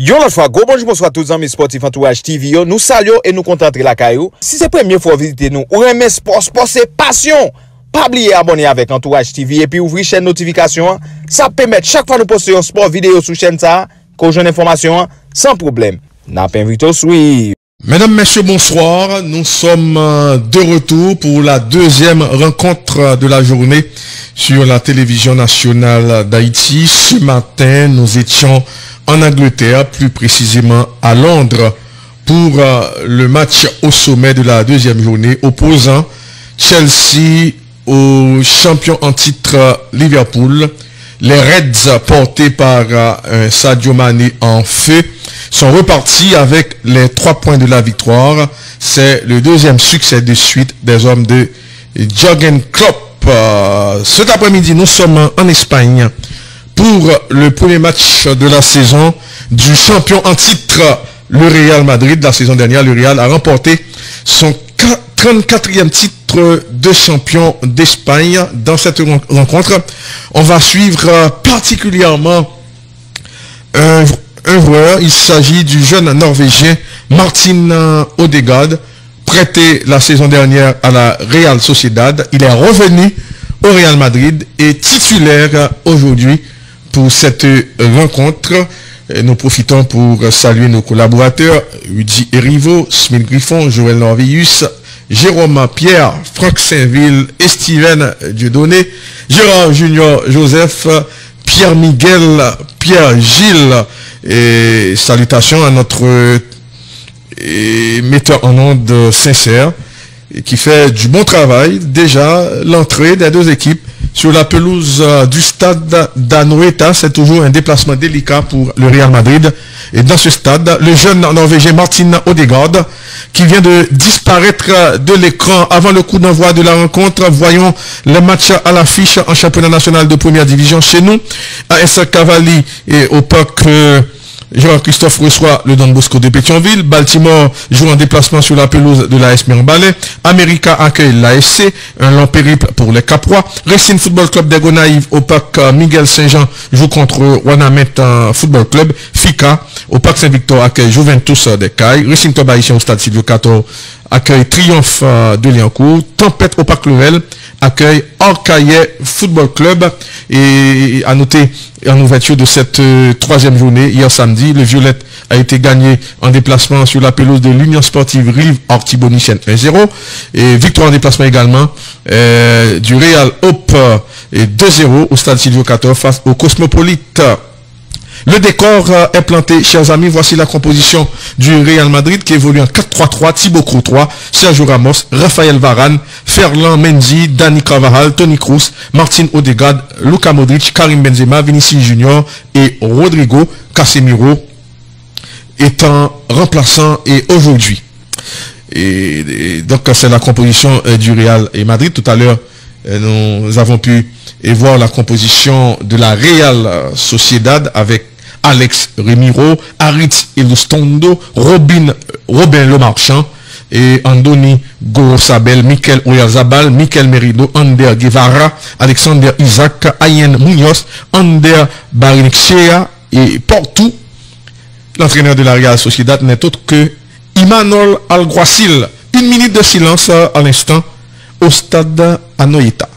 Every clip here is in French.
Yon l'autre fois, go bonjour, bonsoir tous les amis sportifs Entourage TV. Nous saluons et nous contentons la caillou. Si c'est la première fois visiter nous, ou aimer sport, c'est passion. Pas oublier abonner avec Entourage TV et puis ouvrir chaîne notification. Ça permet chaque fois nous poster un sport vidéo sur chaîne ça, qu'on joue information sans problème. N'a pas invité au suivre. Mesdames, messieurs, bonsoir. Nous sommes de retour pour la deuxième rencontre de la journée sur la télévision nationale d'Haïti. Ce matin, nous étions en Angleterre, plus précisément à Londres, pour le match au sommet de la deuxième journée opposant Chelsea au champion en titre Liverpool. Les Reds portés par Sadio Mané en feu sont repartis avec les 3 points de la victoire. C'est le deuxième succès de suite des hommes de Jürgen Klopp. Cet après-midi, nous sommes en Espagne pour le premier match de la saison du champion en titre, le Real Madrid. La saison dernière, le Real a remporté son 34e titre de champion d'Espagne. Dans cette rencontre, on va suivre particulièrement un joueur. Il s'agit du jeune Norvégien Martin Odegaard, prêté la saison dernière à la Real Sociedad. Il est revenu au Real Madrid et titulaire aujourd'hui pour cette rencontre. Nous profitons pour saluer nos collaborateurs Rudy Erivo, Smith Griffon, Joël Norvius, Jérôme Pierre, Franck Saint-Ville, Steven Dieudonné, Gérard Junior Joseph, Pierre Miguel, Pierre Gilles, et salutations à notre metteur en onde sincère qui fait du bon travail. Déjà, l'entrée des deux équipes sur la pelouse du stade d'Anoeta, c'est toujours un déplacement délicat pour le Real Madrid. Et dans ce stade, le jeune Norvégien Martin Odegaard, qui vient de disparaître de l'écran avant le coup d'envoi de la rencontre. Voyons les matchs à l'affiche en championnat national de première division chez nous. AS Cavalli et au parc Jean-Christophe reçoit le Don Bosco de Pétionville. Baltimore joue en déplacement sur la pelouse de l'AS Mirembalais. America accueille l'ASC, un long périple pour les Caprois. Racing Football Club des Gonaïves au parc Miguel Saint-Jean joue contre Wanamet Football Club. FICA au parc Saint-Victor accueille Juventus des Cailles. Racing Club Haïtien au stade Silvio Cator accueille Triomphe de Liancourt. Tempête au parc Level accueille Orcaillet Football Club. Et à noter, en ouverture de cette troisième journée, hier samedi, le Violette a été gagné en déplacement sur la pelouse de l'Union Sportive Rive Ortibonicienne 1-0. Et victoire en déplacement également du Real Hope 2-0 au stade Silvio Cator face au Cosmopolite. Le décor est planté, chers amis. Voici la composition du Real Madrid qui évolue en 4-3-3. Thibaut Courtois, Sergio Ramos, Raphaël Varane, Ferland Mendy, Dani Carvajal, Toni Kroos, Martin Odegaard, Luka Modric, Karim Benzema, Vinicius Junior et Rodrigo. Casemiro étant remplaçant et aujourd'hui. Et donc c'est la composition du Real et Madrid. Tout à l'heure, nous avons pu voir la composition de la Real Sociedad avec Alex Remiro, Aritz Elustondo, Robin Le Marchand et Andoni Gorosabel, Mikel Oyarzabal, Mikel Merino, Ander Guevara, Alexander Isaac, Ayen Munoz, Ander Barinexia et Porto. L'entraîneur de la Real Sociedad n'est autre que Imanol Alguacil. 1 minute de silence à l'instant au stade Anoeta.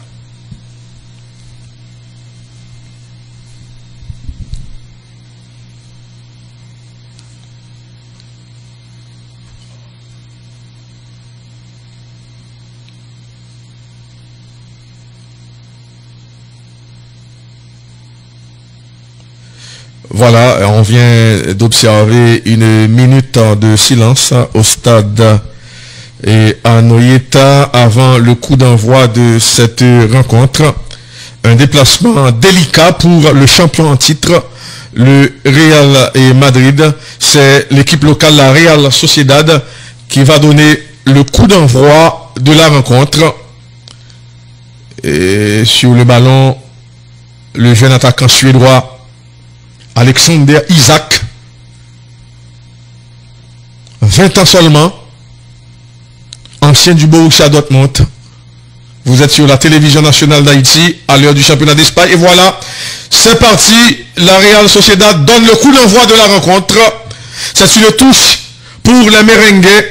Voilà, on vient d'observer 1 minute de silence au stade Anoeta avant le coup d'envoi de cette rencontre. Un déplacement délicat pour le champion en titre, le Real et Madrid. C'est l'équipe locale, la Real Sociedad, qui va donner le coup d'envoi de la rencontre. Et sur le ballon, le jeune attaquant suédois Alexander Isaac, 20 ans seulement, ancien du Borussia Dortmund. Vous êtes sur la télévision nationale d'Haïti à l'heure du championnat d'Espagne. Et voilà, c'est parti la Real Sociedad donne le coup d'envoi de la rencontre. C'est une touche pour les merengues.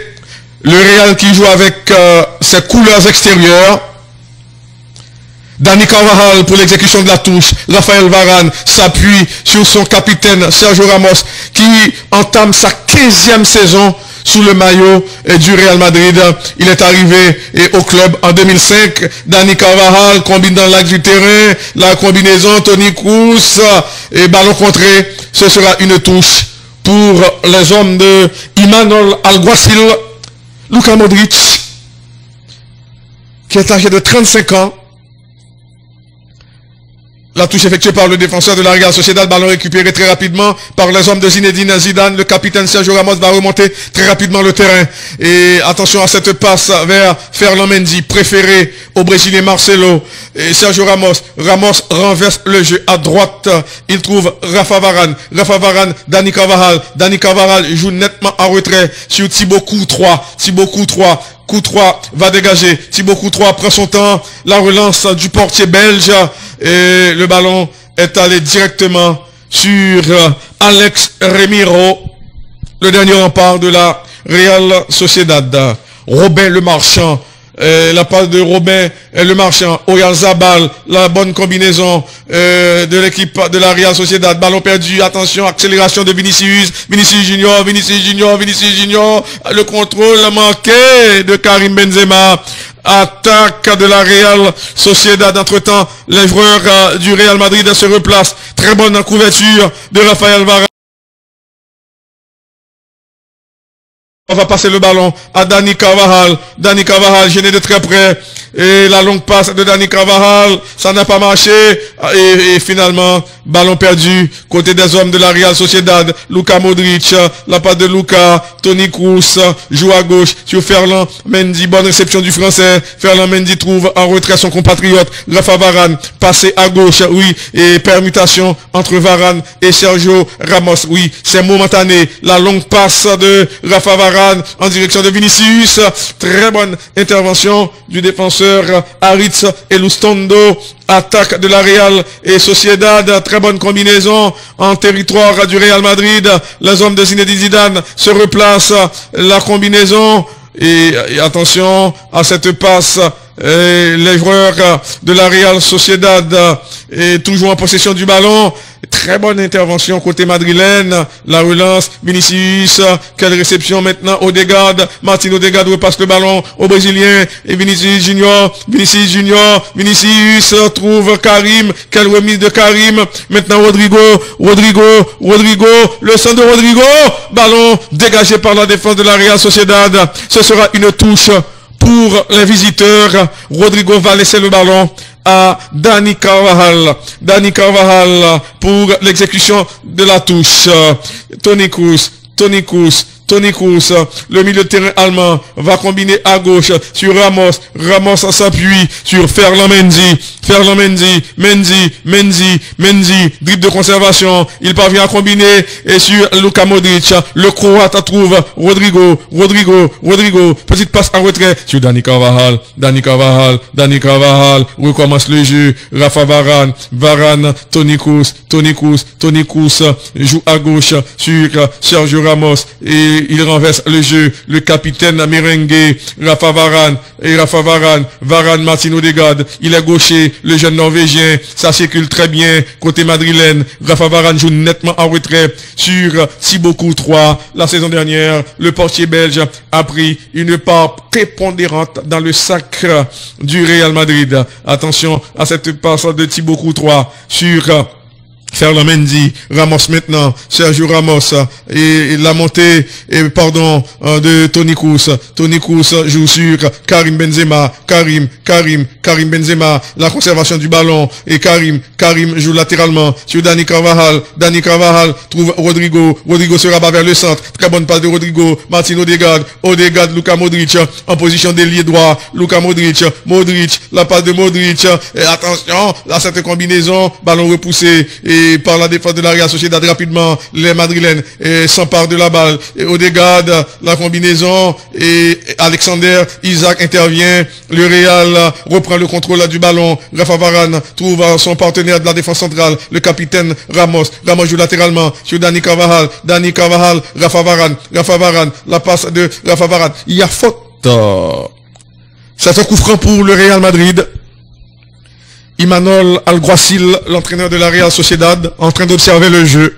Le Real qui joue avec ses couleurs extérieures. Dani Carvajal pour l'exécution de la touche. Raphaël Varane s'appuie sur son capitaine Sergio Ramos qui entame sa 15e saison sous le maillot du Real Madrid. Il est arrivé au club en 2005. Dani Carvajal combine dans l'axe du terrain. La combinaison Toni Kroos et ballon contré. Ce sera une touche pour les hommes de Imanol Alguacil. Luka Modric qui est âgé de 35 ans. La touche effectuée par le défenseur de la Real Sociedad, ballon récupéré très rapidement par les hommes de Zinedine Zidane. Le capitaine Sergio Ramos va remonter très rapidement le terrain. Et attention à cette passe vers Ferland Mendy, préféré au Brésilien Marcelo. Et Sergio Ramos renverse le jeu à droite. Il trouve Rafa Varane. Rafa Varane, Dani Carvajal. Dani Carvajal joue nettement en retrait sur Thibaut Courtois. Thibaut Courtois. Courtois va dégager. Thibaut Courtois prend son temps. La relance du portier belge. Et le ballon est allé directement sur Alex Remiro, le dernier rempart de la Real Sociedad. Robin le Marchand. La passe de Robin Le Marchand, Oyarzabal, la bonne combinaison de l'équipe de la Real Sociedad, ballon perdu, attention, accélération de Vinicius Junior, le contrôle manqué de Karim Benzema, attaque de la Real Sociedad. Entre-temps, les joueurs du Real Madrid se replacent, très bonne couverture de Raphaël Varane. On va passer le ballon à Dani Carvajal. Dani Carvajal gêné de très près. Et la longue passe de Dani Carvajal, ça n'a pas marché. Et finalement, ballon perdu côté des hommes de la Real Sociedad. Luka Modric, la passe de Luka. Toni Kroos joue à gauche sur Ferland Mendy. Bonne réception du français. Ferland Mendy trouve en retrait son compatriote Rafa Varane. Passé à gauche, oui. Et permutation entre Varane et Sergio Ramos. Oui, c'est momentané. La longue passe de Rafa Varane en direction de Vinicius. Très bonne intervention du défenseur Aritz Elustondo. Attaque de la Real et Sociedad. Très bonne combinaison en territoire du Real Madrid. Les hommes de Zinedine Zidane se replacent. La combinaison et attention à cette passe. Et les joueurs de la Real Sociedad est toujours en possession du ballon. Très bonne intervention côté madrilène. La relance, Vinicius. Quelle réception maintenant, Odegaard. Martin Odegaard repasse le ballon au Brésilien. Et Vinicius Junior trouve Karim. Quelle remise de Karim. Maintenant Rodrigo. Le centre de Rodrigo. Ballon dégagé par la défense de la Real Sociedad. Ce sera une touche pour les visiteurs. Rodrigo va laisser le ballon à Dani Carvajal. Dani Carvajal pour l'exécution de la touche. Toni Kroos, le milieu de terrain allemand va combiner à gauche sur Ramos. Ramos s'appuie sur Ferland Mendy, dribble de conservation. Il parvient à combiner et sur Luka Modric. Le Croate trouve Rodrigo. Petite passe en retrait sur Dani Carvajal. Recommence le jeu. Rafa Varane, Toni Kroos joue à gauche sur Sergio Ramos et il renverse le jeu. Le capitaine merengue Rafa Varane, Martin Odegaard, il est gaucher, le jeune norvégien, ça circule très bien côté madrilène. Rafa Varane joue nettement en retrait sur Thibaut Courtois. La saison dernière, le portier belge a pris une part prépondérante dans le sac du Real Madrid. Attention à cette passe de Thibaut Courtois sur Ferland Mendy, Ramos maintenant, Sergio Ramos, et la montée, de Toni Kroos. Toni Kroos joue sur Karim Benzema, Karim Benzema, la conservation du ballon, et Karim joue latéralement sur Dani Carvajal. Dani Carvajal trouve Rodrigo se rabat vers le centre, très bonne passe de Rodrigo, Martin Odegaard, Luka Modric, en position d'ailier droit, Luka Modric, la passe de Modric, et attention, là cette combinaison, ballon repoussé, et et par la défense de la Real Sociedad rapidement, les Madrilènes s'emparent de la balle. Odegaard, la combinaison et Alexander Isaac intervient. Le Real reprend le contrôle du ballon. Rafa Varane trouve son partenaire de la défense centrale, le capitaine Ramos. Ramos joue latéralement sur Dani Carvajal. Dani Carvajal, Rafa Varane, la passe de Rafa Varane. Il y a faute. C'est un coup franc pour le Real Madrid. Imanol Alguacil, l'entraîneur de la Real Sociedad, en train d'observer le jeu.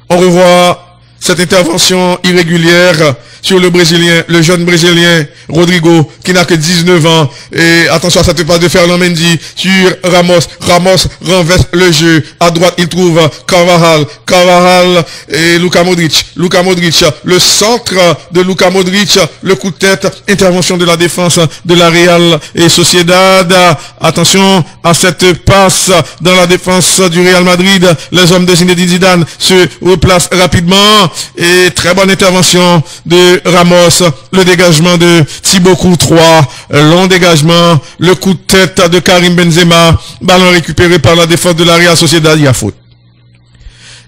On revoit cette intervention irrégulière sur le Brésilien, le jeune Brésilien Rodrigo, qui n'a que 19 ans. Et attention à cette passe de Ferland Mendy sur Ramos. Ramos renverse le jeu. À droite, il trouve Carvajal. Carvajal et Luka Modric. Luka Modric, le centre de Luka Modric. Le coup de tête. Intervention de la défense de la Real et Sociedad. Attention à cette passe dans la défense du Real Madrid. Les hommes de Zinedine Zidane se replacent rapidement. Et très bonne intervention de Ramos, le dégagement de Thibaut Courtois, long dégagement, le coup de tête de Karim Benzema, ballon récupéré par la défense de la Real Sociedad. Il y a faute.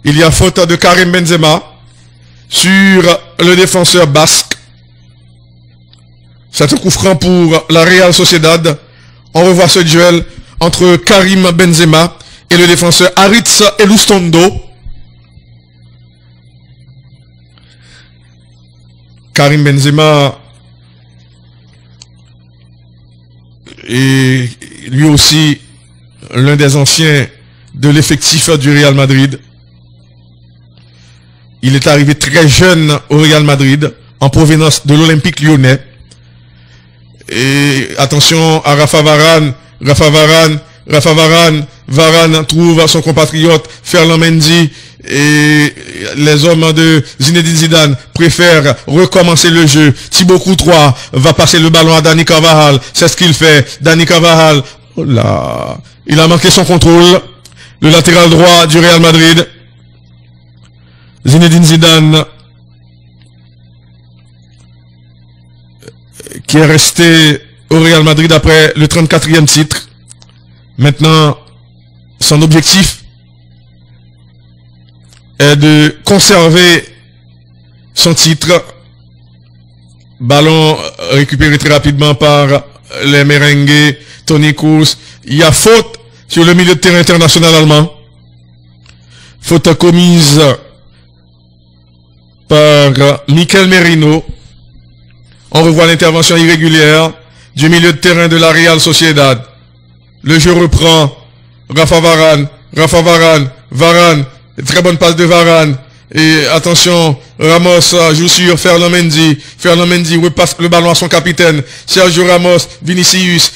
Il y a faute de Karim Benzema sur le défenseur basque. C'est un coup franc pour la Real Sociedad. On revoit ce duel entre Karim Benzema et le défenseur Aritz Elustondo. Karim Benzema est lui aussi l'un des anciens de l'effectif du Real Madrid. Il est arrivé très jeune au Real Madrid en provenance de l'Olympique Lyonnais. Et attention à Rafa Varane. Varane trouve son compatriote Ferland Mendy. Et les hommes de Zinedine Zidane préfèrent recommencer le jeu. Thibaut Courtois va passer le ballon à Dani Carvajal. C'est ce qu'il fait. Dani Carvajal, oh là, il a manqué son contrôle. Le latéral droit du Real Madrid. Zinedine Zidane, qui est resté au Real Madrid après le 34e titre. Maintenant, son objectif est de conserver son titre. Ballon récupéré très rapidement par les merengues. Toni Kroos. Il y a faute sur le milieu de terrain international allemand. Faute commise par Mikel Merino. On revoit l'intervention irrégulière du milieu de terrain de la Real Sociedad. Le jeu reprend. Rafa Varane. Très bonne passe de Varane. Et attention, Ramos joue sur Ferland Mendy. Ferland Mendy repasse le ballon à son capitaine. Sergio Ramos, Vinicius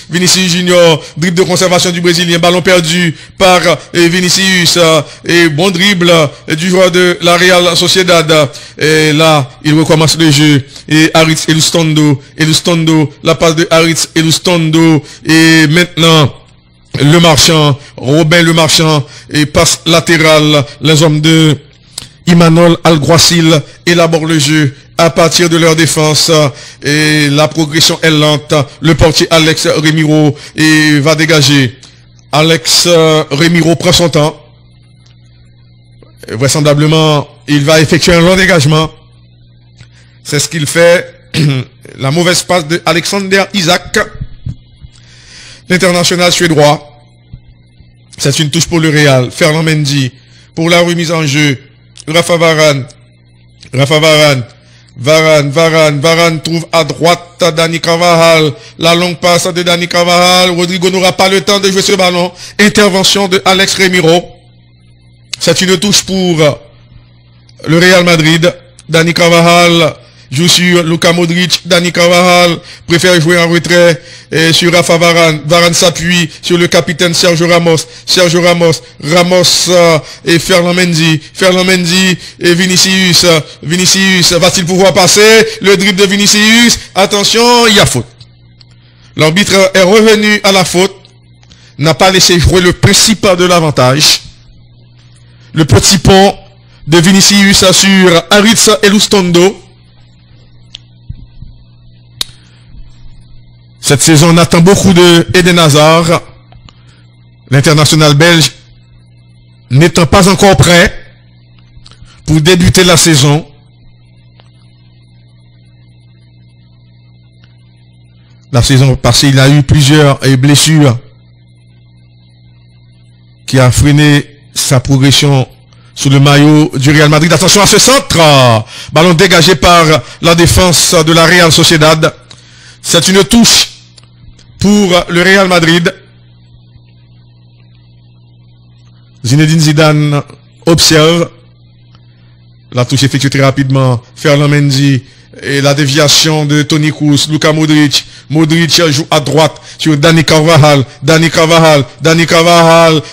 Junior, dribble de conservation du Brésilien, ballon perdu par Vinicius. Et bon dribble du joueur de la Real Sociedad. Et là, il recommence le jeu. Et Aritz Elustondo, la passe de Aritz Elustondo. Et maintenant, Robin Le Marchand, et passe latérale. Les hommes de Imanol Alguacil élaborent le jeu à partir de leur défense. Et la progression est lente. Le portier Alex Remiro va dégager. Alex Remiro prend son temps. Vraisemblablement, il va effectuer un long dégagement. C'est ce qu'il fait. La mauvaise passe de Alexander Isaac, l'international suédois. C'est une touche pour le Real. Ferland Mendy pour la remise en jeu. Rafa Varane trouve à droite Dani Carvajal. La longue passe de Dani Carvajal. Rodrigo n'aura pas le temps de jouer ce ballon. Intervention de Alex Remiro. C'est une touche pour le Real Madrid. Dani Carvajal joue sur Luka Modric. Dani Carvajal préfère jouer en retrait sur Rafa Varane. Varane s'appuie sur le capitaine Sergio Ramos. Ramos et Ferland Mendy et Vinicius. Va-t-il pouvoir passer? Le dribble de Vinicius. Attention, il y a faute. L'arbitre est revenu à la faute. N'a pas laissé jouer le principe de l'avantage. Le petit pont de Vinicius sur Aritz Elustondo. Cette saison, on attend beaucoup de Eden Hazard. L'international belge n'étant pas encore prêt pour débuter la saison, passée, il a eu plusieurs blessures qui a freiné sa progression sous le maillot du Real Madrid. Attention à ce centre. Ballon dégagé par la défense de la Real Sociedad. C'est une touche pour le Real Madrid. Zinedine Zidane observe. La touche effectuée très rapidement. Ferland Mendy et la déviation de Toni Kroos. Luka Modric. Modric joue à droite sur Dani Carvajal. Dani Carvajal.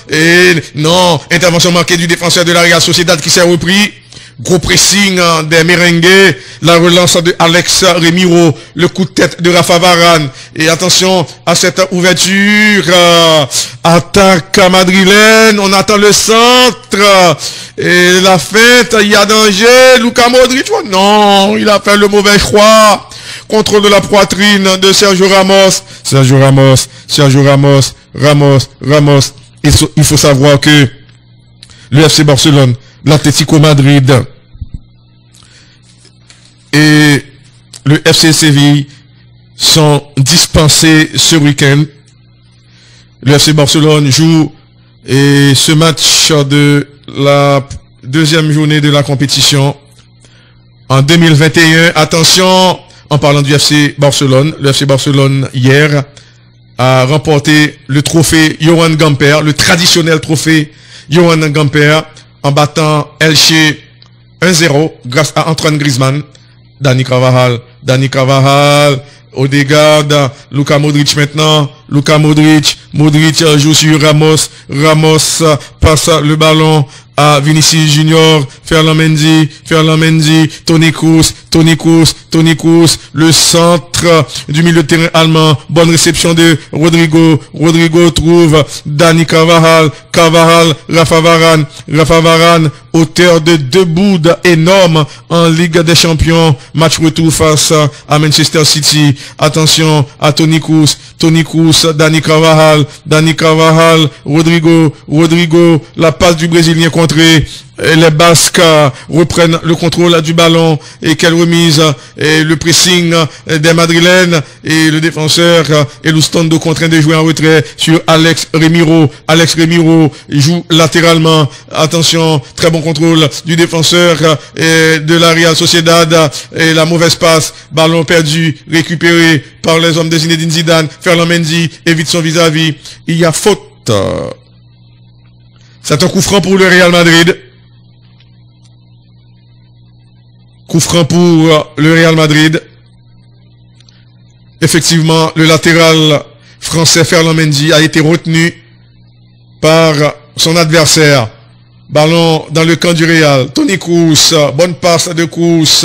Et non, intervention manquée du défenseur de la Real Sociedad qui s'est repris. Gros pressing des merengues. La relance de Alex Remiro. Le coup de tête de Rafa Varane. Et attention à cette ouverture. Attaque madrilène. On attend le centre. Et la feinte. Il y a danger. Luka Modric. Oh non, il a fait le mauvais choix. Contrôle de la poitrine de Sergio Ramos. Ramos. Il faut savoir que le FC Barcelone, l'Atlético Madrid et le FC Séville sont dispensés ce week-end. Le FC Barcelone joue et ce match de la deuxième journée de la compétition en 2021. Attention, en parlant du FC Barcelone, le FC Barcelone hier a remporté le trophée Johan Gamper, le traditionnel trophée Johan Gamper, en battant Elche 1-0 grâce à Antoine Griezmann, Dani Carvajal, Odegaard, Luka Modric maintenant, Modric joue sur Ramos passe le ballon à Vinicius Junior, Ferland Mendy, Toni Kroos, le centre du milieu de terrain allemand, bonne réception de Rodrigo trouve Dani Carvajal, Rafa Varane, auteur de 2 boudes énormes en Ligue des Champions, match retour face à Manchester City. Attention à Toni Kroos, Dani Carvajal, Rodrigo, la passe du Brésilien contrée. Les Basques reprennent le contrôle du ballon et quelle remise et le pressing des Madrilènes et le défenseur Elustondo contraint de jouer en retrait sur Alex Remiro joue latéralement. Attention, très bon contrôle du défenseur de la Real Sociedad et la mauvaise passe, ballon perdu, récupéré par les hommes de Zinedine Zidane. Ferland Mendy évite son vis-à-vis. Il y a faute. C'est un coup franc pour le Real Madrid. Coup franc pour le Real Madrid. Effectivement, le latéral français Ferland Mendy a été retenu par son adversaire. Ballon dans le camp du Real. Toni Kroos, bonne passe de Kroos.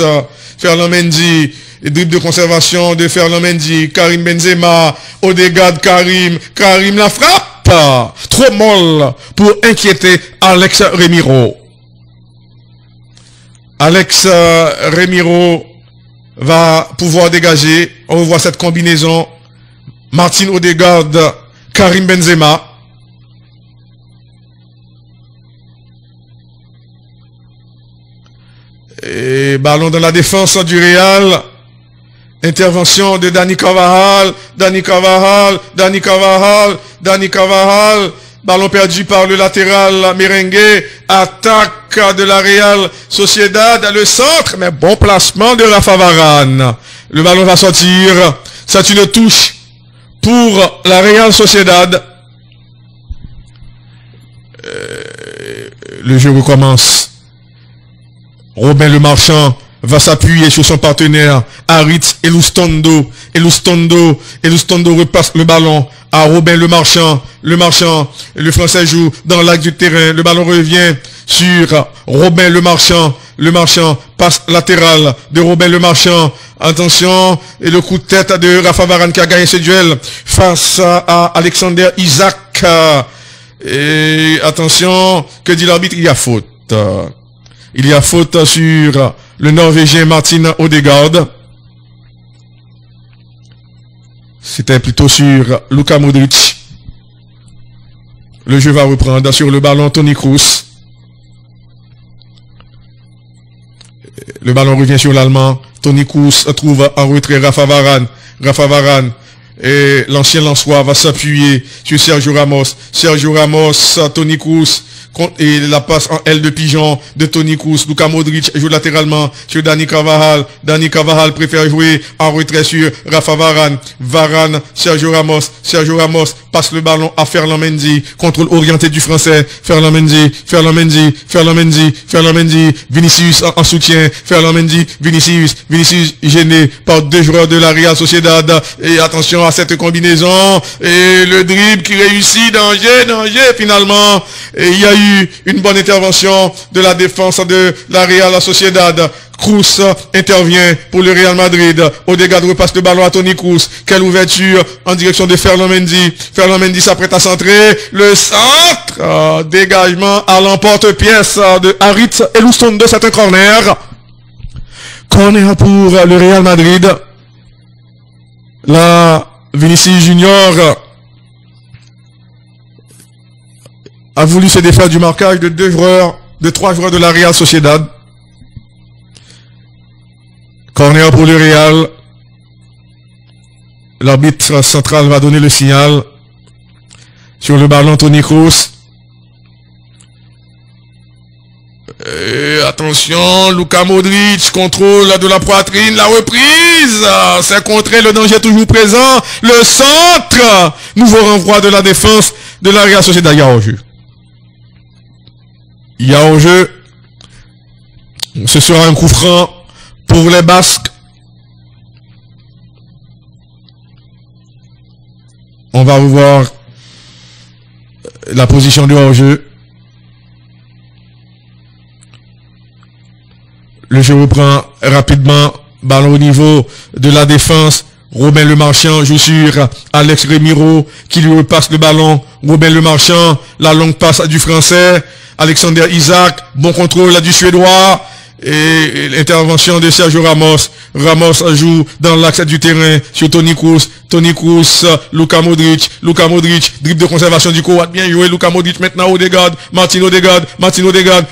Ferland Mendy, dribble de conservation de Ferland Mendy. Karim Benzema, Odegaard, Karim la frappe. Trop molle pour inquiéter Alex Remiro. Alex Remiro va pouvoir dégager. On voit cette combinaison. Martin Odegaard, Karim Benzema. Et ballon dans la défense du Real. Intervention de Dani Carvajal. Ballon perdu par le latéral merengue. Attaque de la Real Sociedad. Le centre, mais bon placement de Rafa Varane. Le ballon va sortir. C'est une touche pour la Real Sociedad. Le jeu recommence. Robin Le Marchand va s'appuyer sur son partenaire Aritz Elustondo repasse le ballon à Robin Le Marchand. Le Français joue dans l'axe du terrain. Le ballon revient sur Robin Le Marchand passe latéral de Robin Le Marchand. Attention, et le coup de tête de Rafa Varane qui a gagné ce duel face à Alexander Isak. Et attention, que dit l'arbitre? Il y a faute. Il y a faute sur le Norvégien Martin Odegaard. C'était plutôt sur Luka Modric. Le jeu va reprendre sur le ballon Toni Kroos. Le ballon revient sur l'Allemand. Toni Kroos trouve en retrait Rafa Varane. Rafa Varane. Et l'ancien Lensois va s'appuyer sur Sergio Ramos. Sergio Ramos, Toni Kroos. Et la passe en aile de pigeon de Toni Kroos. Luka Modric joue latéralement sur Dani Carvajal. Dani Carvajal préfère jouer en retrait sur Rafa Varane. Varane, Sergio Ramos. Sergio Ramos passe le ballon à Ferland Mendy. Contrôle orienté du français. Ferland Mendy, Ferland Mendy, Ferland Mendy, Ferland Mendy. Vinicius en soutien. Ferland Mendy, Vinicius gêné par deux joueurs de la Real Sociedad. Et attention à cette combinaison. Et le dribble qui réussit. Danger finalement. Et il y a eu une bonne intervention de la défense de la Real Sociedad. Kroos intervient pour le Real Madrid. Odegaard repasse le ballon à Toni Kroos. Quelle ouverture en direction de Ferland Mendy. Ferland Mendy s'apprête à centrer. Le centre. Dégagement à l'emporte-pièce de Harit Elustondo. C'est un corner. Corner pour le Real Madrid. Là, Vinicius Junior a voulu se défaire du marquage de trois joueurs de la Real Sociedad. Corner pour le Real. L'arbitre central va donner le signal. Sur le ballon, Toni Kroos. Et attention, Luka Modric, contrôle de la poitrine, la reprise. C'est contré, le danger toujours présent. Le centre. Nouveau renvoi de la défense de la Real Sociedad. Il y a hors-jeu. Il y a hors-jeu. Ce sera un coup franc pour les Basques. On va revoir la position du hors-jeu. Le jeu reprend rapidement. Ballon au niveau de la défense. Robin Le Marchand joue sur Alex Remiro qui lui repasse le ballon. Robin Le Marchand, la longue passe du français. Alexander Isaac, bon contrôle du Suédois. Et l'intervention de Sergio Ramos. Ramos joue dans l'axe du terrain sur Toni Kroos. Toni Kroos, Luka Modric, dribble de conservation du court. Bien joué, Luka Modric maintenant Odegaard, Martin Odegaard,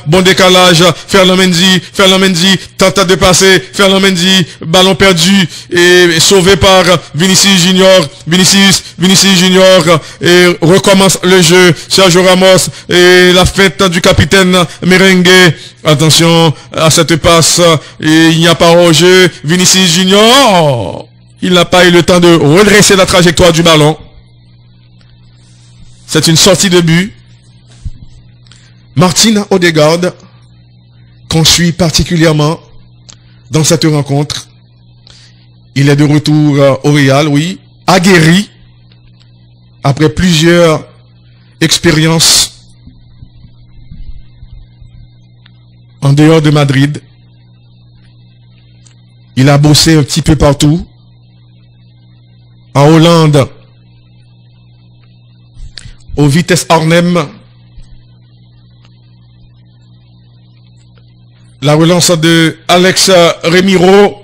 bon décalage, Ferland Mendy, tente de passer, Ferland Mendy, ballon perdu et sauvé par Vinicius Junior, et recommence le jeu, Sergio Ramos et la fête du capitaine merengue. Attention à cette passe, et il n'y a pas hors-jeu. Vinicius Junior, il n'a pas eu le temps de redresser la trajectoire du ballon. C'est une sortie de but. Martin Odegaard, qu'on suit particulièrement dans cette rencontre. Il est de retour au Real, oui, aguerri, après plusieurs expériences en dehors de Madrid. Il a bossé un petit peu partout. En Hollande, au Vitesse Arnhem. La relance de Alex Remiro.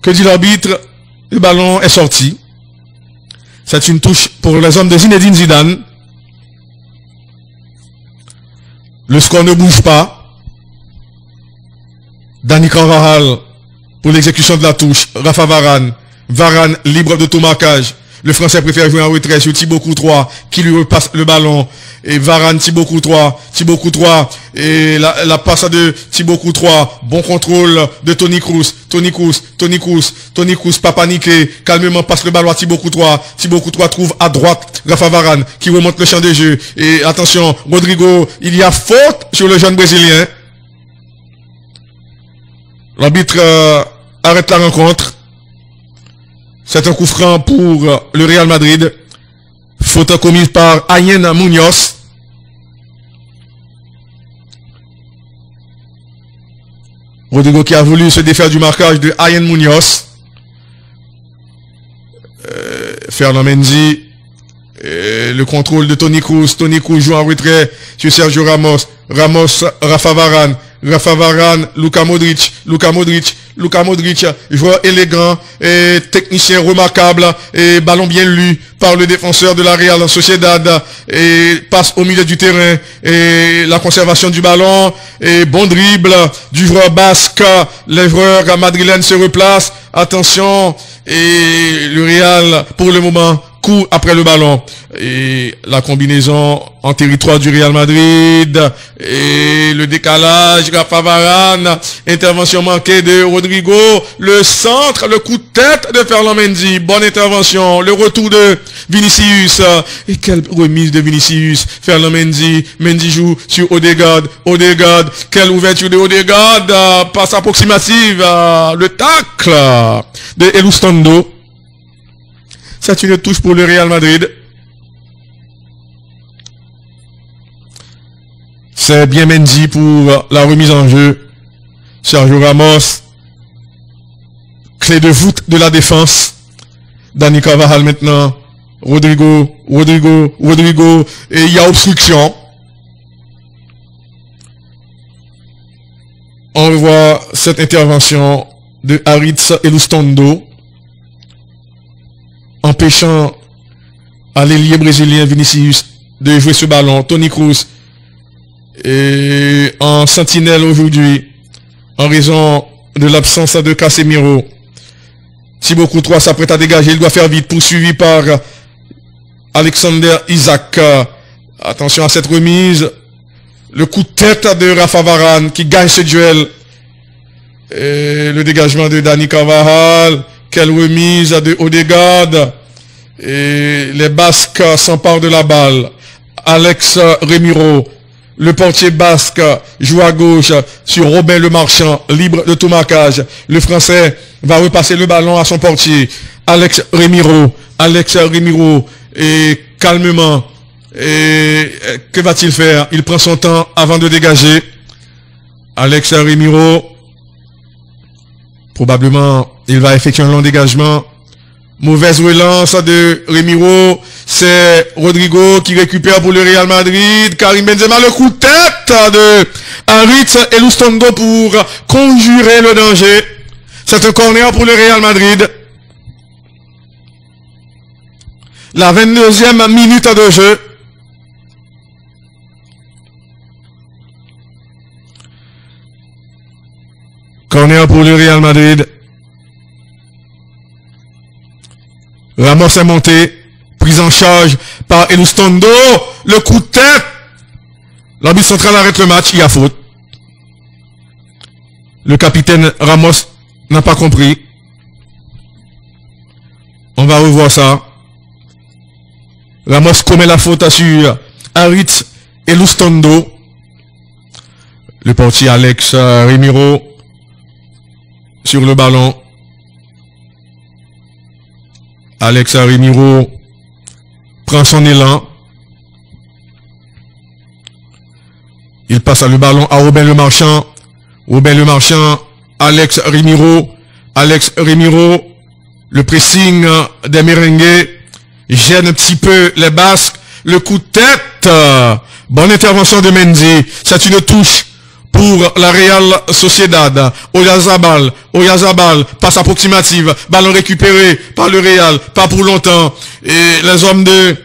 Que dit l'arbitre? Le ballon est sorti. C'est une touche pour les hommes de Zinedine Zidane. Le score ne bouge pas. Dani Carvajal pour l'exécution de la touche. Rafa Varane. Varane libre de tout marquage. Le Français préfère jouer en retrait sur Thibaut Courtois qui lui repasse le ballon. Et Varane, Thibaut Courtois. Et la passe de Thibaut Courtois. Bon contrôle de Toni Kroos. Toni Kroos, pas paniqué. Calmement passe le ballon à Thibaut Courtois. Thibaut Courtois trouve à droite Rafa Varane qui remonte le champ de jeu. Et attention, Rodrigo, il y a faute sur le jeune Brésilien. L'arbitre arrête la rencontre. C'est un coup franc pour le Real Madrid. Faute commise par Ayen Munoz. Rodrigo qui a voulu se défaire du marquage de Ayen Munoz. Ferland Mendy. Le contrôle de Toni Kroos. Toni Kroos joue en retrait sur Sergio Ramos. Rafa Varane, Luka Modric, Luka Modric, joueur élégant et technicien remarquable et ballon bien lu par le défenseur de la Real Sociedad et passe au milieu du terrain et la conservation du ballon et bon dribble du joueur basque. Les joueurs madrilènes se replacent. Attention, et le Real pour le moment court après le ballon et la combinaison en territoire du Real Madrid et le décalage, Rafa Varane, intervention manquée de Rodrigo, le centre, le coup de tête de Ferland Mendy, bonne intervention, le retour de Vinicius et quelle remise de Vinicius, Ferland Mendy, Mendy joue sur Odegaard, quelle ouverture de Odegaard, passe approximative, le tacle de Elustondo. C'est une touche pour le Real Madrid. C'est bien Mendy pour la remise en jeu. Sergio Ramos. Clé de voûte de la défense. Dani Carvajal maintenant. Rodrigo. Et il y a obstruction. On revoit cette intervention de Aritz Elustondo, empêchant à l'ailier brésilien Vinicius de jouer ce ballon. Toni Kroos est en sentinelle aujourd'hui en raison de l'absence de Casemiro. Thibaut Courtois s'apprête à dégager, il doit faire vite, poursuivi par Alexander Isak. Attention à cette remise. Le coup de tête de Rafa Varane qui gagne ce duel. Et le dégagement de Dani Carvajal. Quelle remise de Odegaard. Et les Basques s'emparent de la balle. Alex Remiro, le portier basque, joue à gauche sur Robin Le Marchand, libre de tout marquage. Le Français va repasser le ballon à son portier. Alex Remiro, et calmement. Et que va-t-il faire? Il prend son temps avant de dégager. Alex Remiro, probablement, il va effectuer un long dégagement. Mauvaise relance de Remiro. C'est Rodrigo qui récupère pour le Real Madrid. Karim Benzema, le coup de tête de Aritz Elustondo pour conjurer le danger. C'est un corner pour le Real Madrid. La 22e minute de jeu. Corner pour le Real Madrid. Ramos est monté, prise en charge par Elustondo, le coup de tête. L'arbitre central arrête le match, il y a faute. Le capitaine Ramos n'a pas compris. On va revoir ça. Ramos commet la faute sur Aritz Elustondo. Le portier Alex Remiro sur le ballon. Alex Remiro prend son élan. Il passe le ballon à Robin Le Marchand. Alex Remiro, le pressing des merengues gêne un petit peu les Basques. Le coup de tête. Bonne intervention de Mendy. C'est une touche pour la Real Sociedad. Oyarzabal, passe approximative, ballon récupéré par le Real, pas pour longtemps. Et les hommes de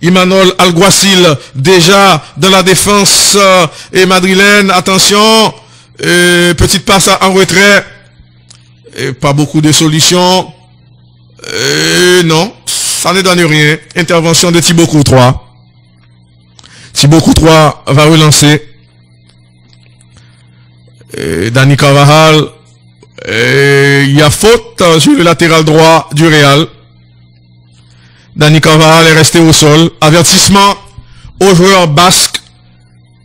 Imanol Alguacil, déjà dans la défense et madrilène, attention, petite passe en retrait, et pas beaucoup de solutions. Non, ça ne donne rien. Intervention de Thibaut Courtois. Thibaut Courtois va relancer. Dani Carvajal, il y a faute sur le latéral droit du Real. Dani Carvajal est resté au sol. Avertissement au joueur basque.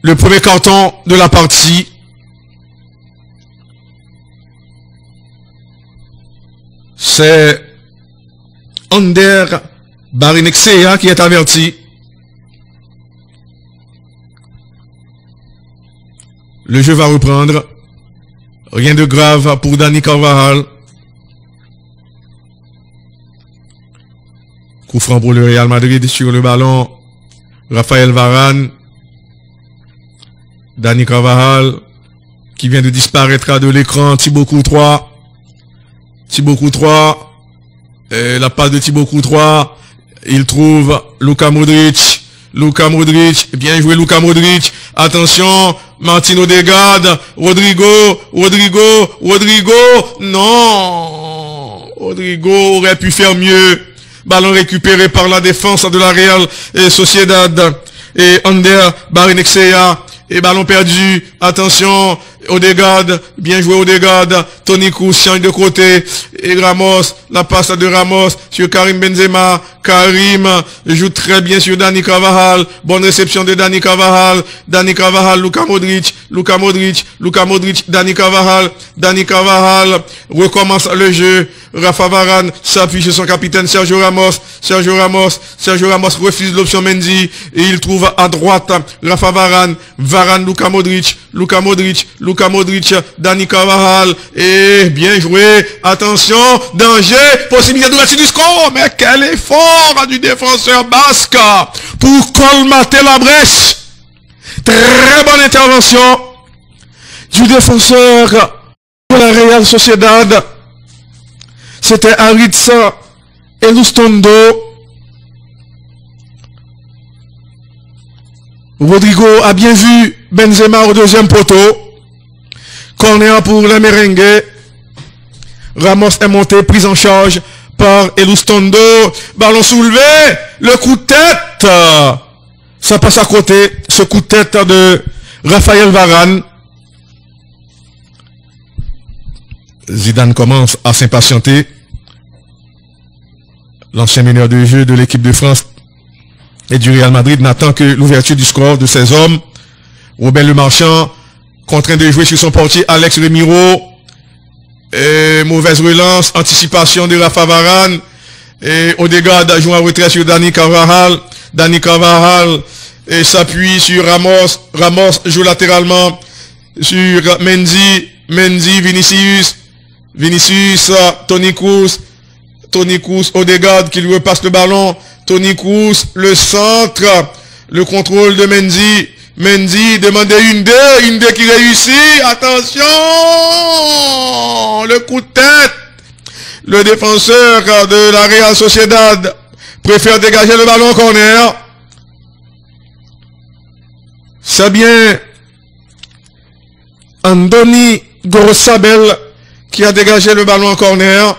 Le premier carton de la partie. C'est Ander Barinexea qui est averti. Le jeu va reprendre. Rien de grave pour Dani Carvajal. Coup franc pour le Real Madrid sur le ballon. Raphaël Varane. Dani Carvajal. qui vient de disparaître de l'écran. Thibaut Courtois. Thibaut Courtois. La passe de Thibaut Courtois. Il trouve Luka Modric. Luka Modric. Bien joué Luka Modric. Attention. Martin Odegaard. Rodrigo. Non. Rodrigo aurait pu faire mieux. Ballon récupéré par la défense de la Real Sociedad. Et Ander Barinexea. Et ballon perdu. Attention. Odegaard. Bien joué Odegaard. Toni Kroos change de côté. Et Ramos. La passe de Ramos sur Karim Benzema. Karim joue très bien sur Dani Carvajal. Bonne réception de Dani Carvajal. Dani Carvajal. Luka Modric. Dani Carvajal. Dani Carvajal recommence le jeu. Rafa Varane s'appuie sur son capitaine Sergio Ramos. Sergio Ramos refuse l'option Mendy. Et il trouve à droite Rafa Varane. Luka Modric. Dani Carvajal. Et bien joué. Attention. Danger. Possibilité d'ouverture du score. Mais quel effort du défenseur basque pour colmater la brèche. Très bonne intervention du défenseur de la Real Sociedad. C'était Aritza Elustondo. Rodrigo a bien vu Benzema au deuxième poteau. Corner pour le merengue. Ramos est monté, prise en charge par Elustondo. Ballon soulevé. Le coup de tête. Ça passe à côté. Ce coup de tête de Raphaël Varane. Zidane commence à s'impatienter. L'ancien meneur de jeu de l'équipe de France et du Real Madrid n'attend que l'ouverture du score de ses hommes. Robert Lemarchand, contraint de jouer sur son portier Alex Remiro. Et mauvaise relance, anticipation de Rafa Varane. Et Odegaard a joué en retrait sur Dani Carvajal. Dani Carvajal s'appuie sur Ramos. Ramos joue latéralement sur Mendy, Vinicius, Toni Kroos, Odegaard qui lui repasse le ballon. Toni Kroos, le centre, le contrôle de Mendy demande une deux qui réussit. Attention, le coup de tête. Le défenseur de la Real Sociedad préfère dégager le ballon en corner. C'est bien Andoni Gorosabel qui a dégagé le ballon en corner.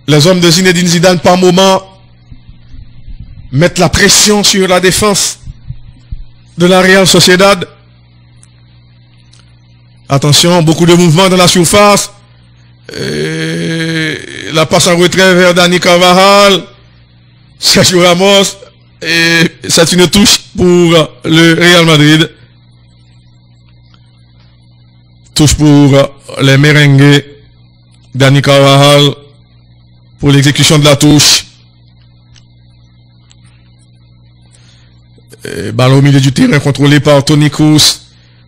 Les hommes de Zinedine Zidane par moment mettent la pression sur la défense de la Real Sociedad. Attention, beaucoup de mouvements dans la surface. Et la passe en retrait vers Dani Carvajal. Sergio Ramos. Et c'est une touche pour le Real Madrid. Touche pour les merengues. Dani Carvajal pour l'exécution de la touche. Et ballon au milieu du terrain contrôlé par Toni Kroos.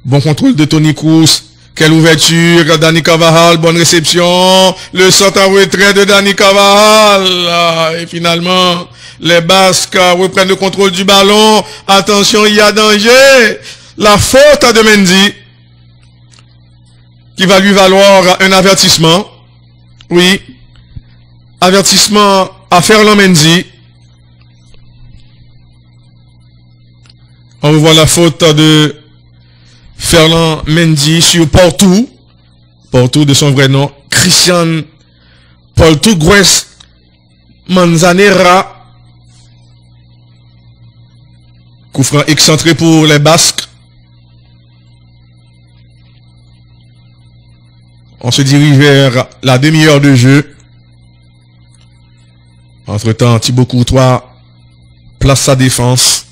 Bon contrôle de Toni Kroos. Quelle ouverture, Dani Carvajal, bonne réception. Le centre en retrait de Dani Carvajal. Et finalement, les Basques reprennent le contrôle du ballon. Attention, il y a danger. La faute de Mendy qui va lui valoir un avertissement. Oui. Avertissement à Ferland Mendy. On revoit la faute de Ferland Mendy sur Porto de son vrai nom, Christian Portugues Manzanera. Coup franc excentré pour les Basques. On se dirige vers la demi-heure de jeu. Entre-temps, Thibaut Courtois place sa défense.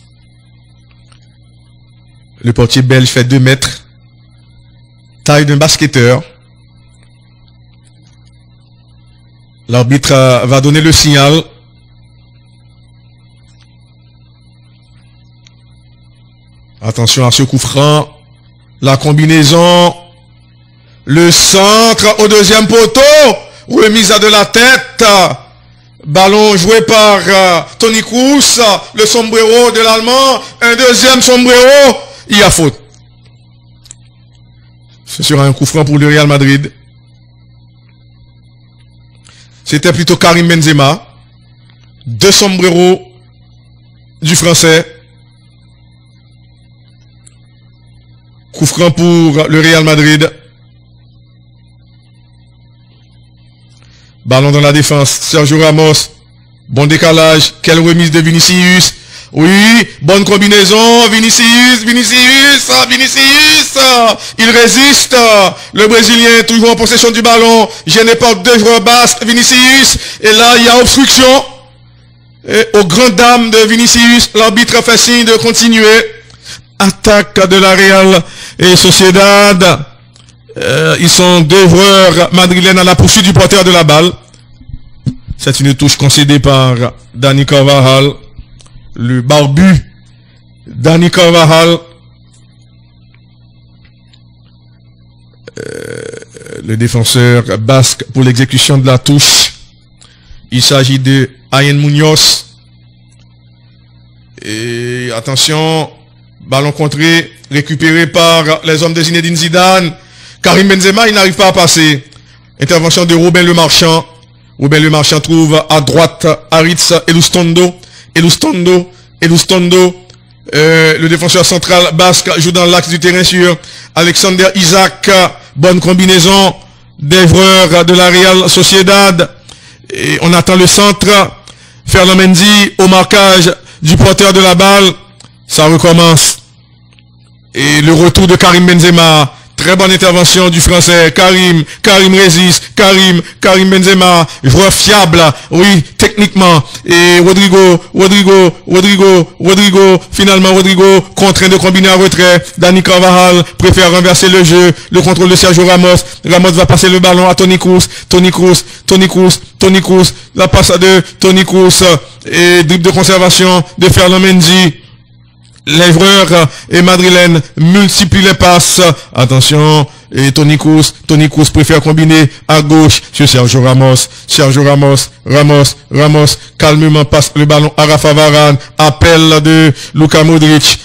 Le portier belge fait 2 mètres. Taille d'un basketteur. L'arbitre va donner le signal. Attention à ce coup franc. La combinaison. Le centre au deuxième poteau. Remise à de la tête Ballon joué par Toni Kroos, le sombrero de l'Allemand. Un deuxième sombrero. Il y a faute. Ce sera un coup franc pour le Real Madrid. C'était plutôt Karim Benzema. Deux sombreros du français. Coup franc pour le Real Madrid. Ballon dans la défense. Sergio Ramos. Bon décalage. Quelle remise de Vinicius. Oui, bonne combinaison. Vinicius. Il résiste. Le Brésilien toujours en possession du ballon. Gêné par deux joueurs basques. Vinicius. Et là, il y a obstruction. Et aux grandes dames de Vinicius, l'arbitre fait signe de continuer. Attaque de la Real et Sociedad. Ils sont deux joueurs madrilènes à la poursuite du porteur de la balle. C'est une touche concédée par Dani Carvajal. Le barbu Dani Carvajal. Le défenseur basque pour l'exécution de la touche. Il s'agit de Ayen Munoz. Et attention, ballon contré, récupéré par les hommes de Zinedine Zidane. Karim Benzema, il n'arrive pas à passer. Intervention de Robin Le Marchand. Robin Le Marchand trouve à droite Aritz Elustondo. Le défenseur central basque joue dans l'axe du terrain sur Alexander Isaac. Bonne combinaison des joueurs de la Real Sociedad. Et on attend le centre. Ferland Mendy au marquage du porteur de la balle. Ça recommence. Et le retour de Karim Benzema. Très bonne intervention du français. Karim résiste. Karim Benzema. Joueur fiable. Oui, techniquement. Et Rodrigo. Finalement, Rodrigo contraint de combiner en retrait. Dani Carvajal préfère renverser le jeu. Le contrôle de Sergio Ramos. Ramos va passer le ballon à Toni Kroos. La passe de Toni Kroos. Et dribble de conservation de Ferland Mendy. Les joueurs et madrilènes multiplient les passes. Attention. Et Toni Kroos préfère combiner à gauche sur Sergio Ramos. Ramos calmement passe le ballon à Rafa Varane. Appel de Luka Modric.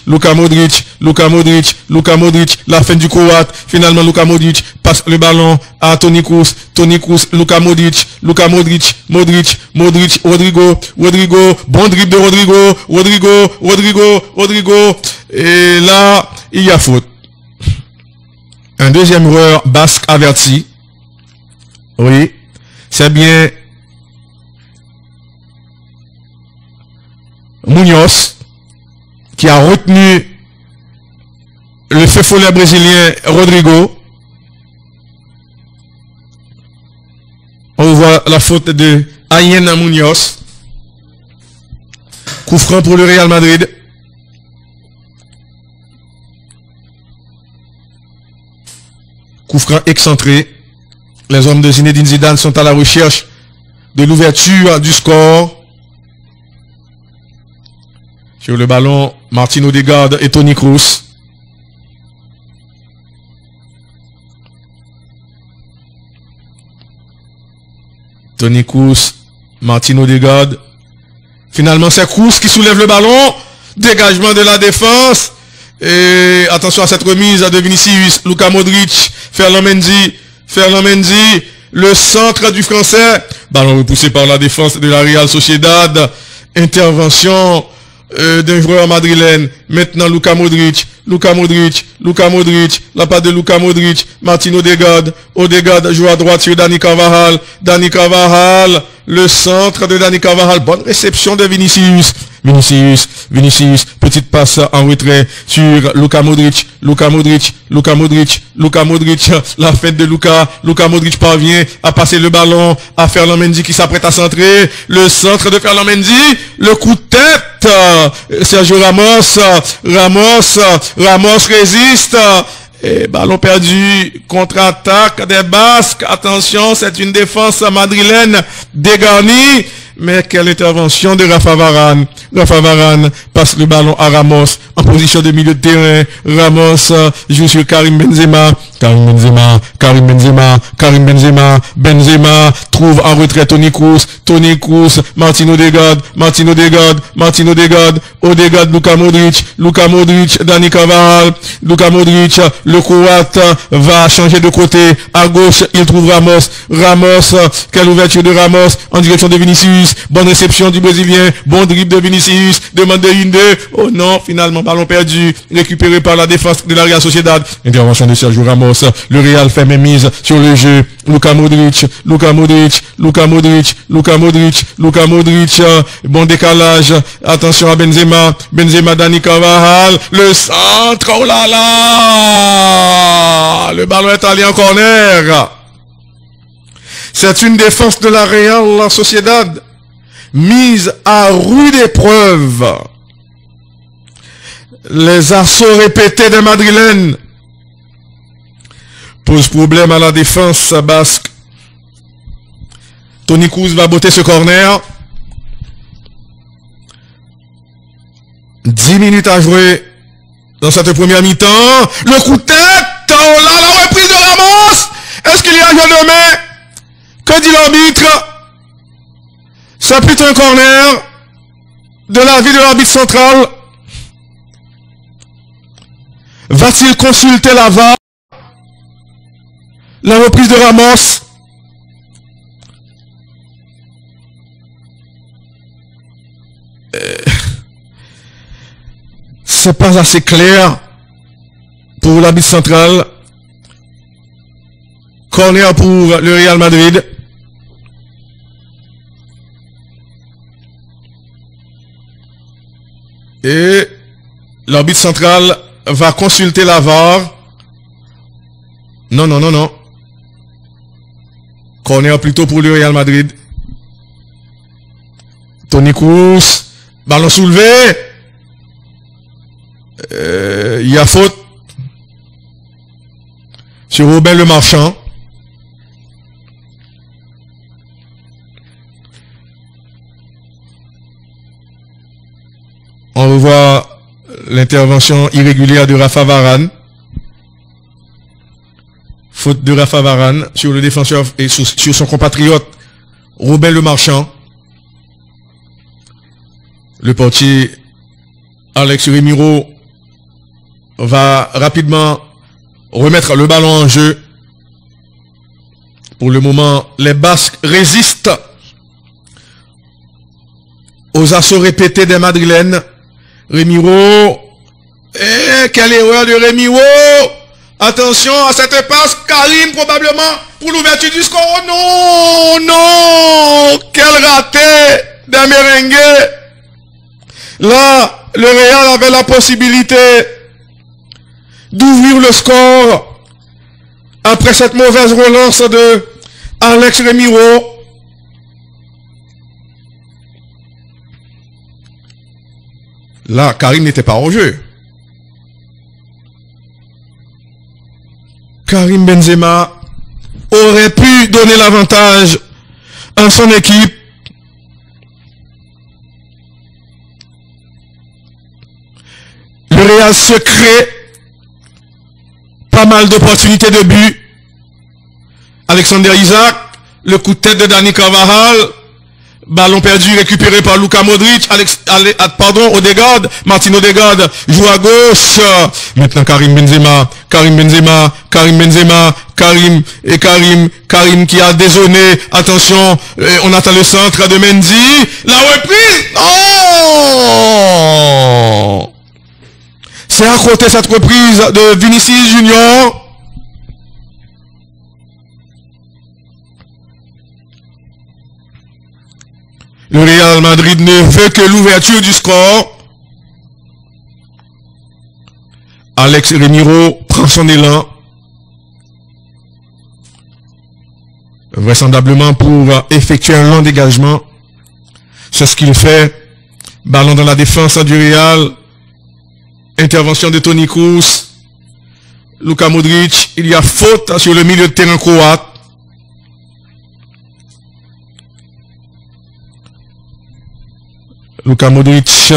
La fin du Croate. Finalement Luka Modric passe le ballon à Toni Kroos. Luka Modric. Rodrigo. Bon dribble de Rodrigo. Et là, il y a faute. Un deuxième joueur basque averti. Oui, c'est bien Munoz qui a retenu le feu follet brésilien Rodrigo. On voit la faute de Ayen Munoz. Coup franc pour le Real Madrid. Coup franc excentré. Les hommes de Zinedine Zidane sont à la recherche de l'ouverture du score. Sur le ballon, Martin Odegaard et Toni Kroos. Toni Kroos, Martin Odegaard. Finalement, c'est Kroos qui soulève le ballon. Dégagement de la défense. Et attention à cette remise de Vinicius, Luka Modric, Ferland Mendy, le centre du français. Ballon repoussé par la défense de la Real Sociedad. Intervention d'un joueur madrilène. Maintenant Luka Modric. La passe de Luka Modric. Martin Odegaard joue à droite sur Dani Carvajal. Le centre de Dani Carvajal. Bonne réception de Vinicius. Petite passe en retrait sur Luka Modric. La fête de Luka Modric parvient à passer le ballon à Ferland Mendy qui s'apprête à centrer. Le centre de Ferland Mendy. Le coup de tête. Sergio Ramos résiste. Et ballon perdu, contre-attaque des Basques. Attention, c'est une défense madrilène dégarnie. Mais quelle intervention de Rafa Varane. Passe le ballon à Ramos en position de milieu de terrain. Ramos joue sur Karim Benzema. Karim Benzema, Benzema trouve en retrait Toni Kroos, Martin Odegaard, Odegaard, Luka Modric, Dani Carvajal, le Croate va changer de côté, à gauche, il trouve Ramos, quelle ouverture de Ramos, en direction de Vinicius, bonne réception du Brésilien, bon dribble de Vinicius, demande de 1-2, oh non, finalement, ballon perdu, récupéré par la défense de la Real Sociedad, intervention de Sergio Ramos, le Real fait mémise sur le jeu, Luka Modric, bon décalage, attention à Benzema, Dani Carvajal, le centre, oh là là, le ballon est allé en corner. C'est une défense de la Real Sociedad mise à rude épreuve. Les assauts répétés des Madrilènes posent problème à la défense basque. Toni Kroos va botter ce corner. 10 minutes à jouer dans cette première mi-temps. Le coup de tête. Oh là, la reprise de Ramos. Est-ce qu'il y a jeu de main? Que dit l'arbitre? Ça plutôt un corner de l'avis de l'arbitre central. Va-t-il consulter la VAR? La reprise de Ramos. C'est pas assez clair pour l'arbitre central. Corner pour le Real Madrid. Et l'arbitre central va consulter la VAR. Non. Corner plutôt pour le Real Madrid. Toni Kroos. Ballon soulevé. Il y a faute sur Robin Le Marchand. On revoit l'intervention irrégulière de Rafa Varane. Faute de Rafa Varane sur le défenseur et sur son compatriote Robin Le Marchand. Le portier Alex Remiro va rapidement remettre le ballon en jeu. Pour le moment, les Basques résistent aux assauts répétés des Madrilènes. Remiro. Quelle erreur de Remiro. Attention à cette passe. Karim probablement pour l'ouverture du score. Oh non. Quel raté d'un merengue. Là, le Real avait la possibilité d'ouvrir le score après cette mauvaise relance de Alex Remiro. Là, Karim n'était pas en jeu. Karim Benzema aurait pu donner l'avantage à son équipe. Le Real se crée pas mal d'opportunités de but. Alexander Isaac, le coup de tête de Dani Carvajal, ballon perdu récupéré par Luka Modric, Odegaard, Martin Odegaard joue à gauche. Maintenant Karim Benzema qui a dézonné. Attention, on attend le centre de Mendy. La reprise. Non. C'est à côté cette reprise de Vinicius Junior. Le Real Madrid ne veut que l'ouverture du score. Alex Remiro prend son élan. Vraisemblablement pour effectuer un long dégagement. C'est ce qu'il fait. Ballon dans la défense du Real. Intervention de Toni Kroos. Luka Modric. Il y a faute sur le milieu de terrain croate. Luka Modric,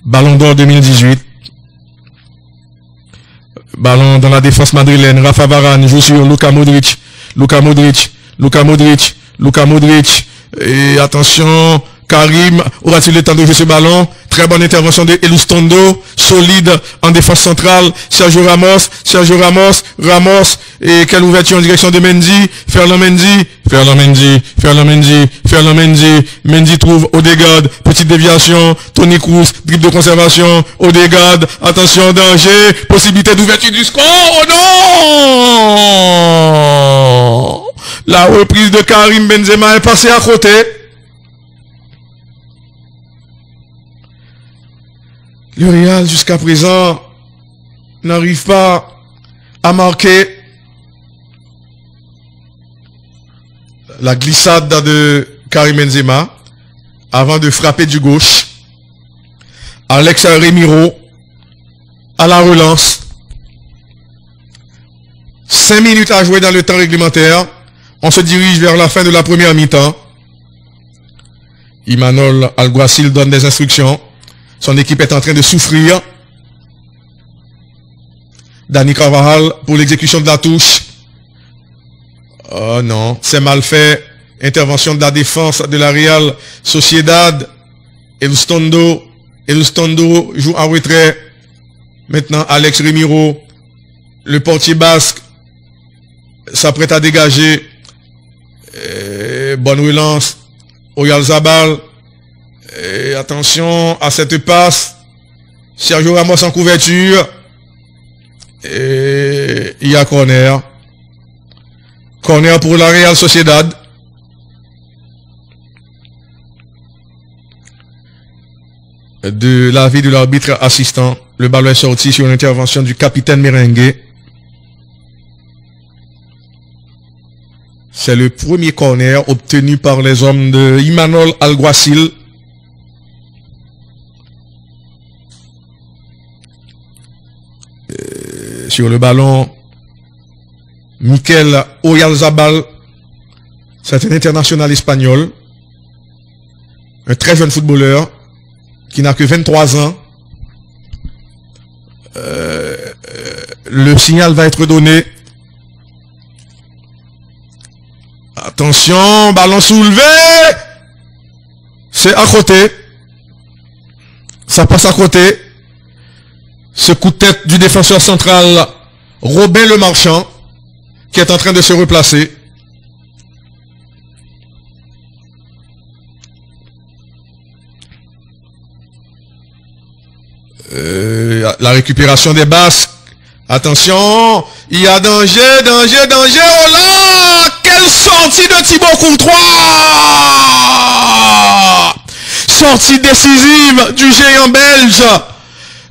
Ballon d'Or 2018. Ballon dans la défense madrilène. Rafa Varane joue sur Luka Modric. Luka Modric. Luka Modric. Luka Modric. Et attention, Karim aura-t-il le temps de jouer ce ballon? Très bonne intervention de Elizondo, solide en défense centrale. Sergio Ramos, Sergio Ramos, Ramos. Et quelle ouverture en direction de Mendy. Ferland Mendy, Ferland Mendy, Ferland Mendy, Ferland Mendy. Mendy trouve Odegaard, petite déviation. Toni Kroos, dribble de conservation. Odegaard, attention, danger. Possibilité d'ouverture du score. Oh non! La reprise de Karim Benzema est passée à côté. Le Real, jusqu'à présent, n'arrive pas à marquer. La glissade de Karim Benzema avant de frapper du gauche. Alex Remiro à la relance. 5 minutes à jouer dans le temps réglementaire. On se dirige vers la fin de la première mi-temps. Imanol Alguacil donne des instructions. Son équipe est en train de souffrir. Dani Carvajal pour l'exécution de la touche. Oh non, c'est mal fait. Intervention de la défense de la Real Sociedad. Elizondo joue en retrait. Maintenant, Alex Remiro, le portier basque, s'apprête à dégager. Bonne relance. Oyarzabal. Et attention à cette passe. Sergio Ramos en couverture. Et il y a corner. Corner pour la Real Sociedad. De l'avis de l'arbitre assistant, le ballon est sorti sur une intervention du capitaine merengue. C'est le premier corner obtenu par les hommes de Imanol Alguacil. Sur le ballon, Mikel Oyarzabal, c'est un international espagnol, un très jeune footballeur qui n'a que 23 ans. Le signal va être donné. Attention, ballon soulevé. C'est à côté. Ça passe à côté. Ce coup de tête du défenseur central Robin Le Marchand qui est en train de se replacer. La récupération des Basques. Attention, il y a danger, danger, danger. Oh là, quelle sortie de Thibaut Courtois! Sortie décisive du géant belge.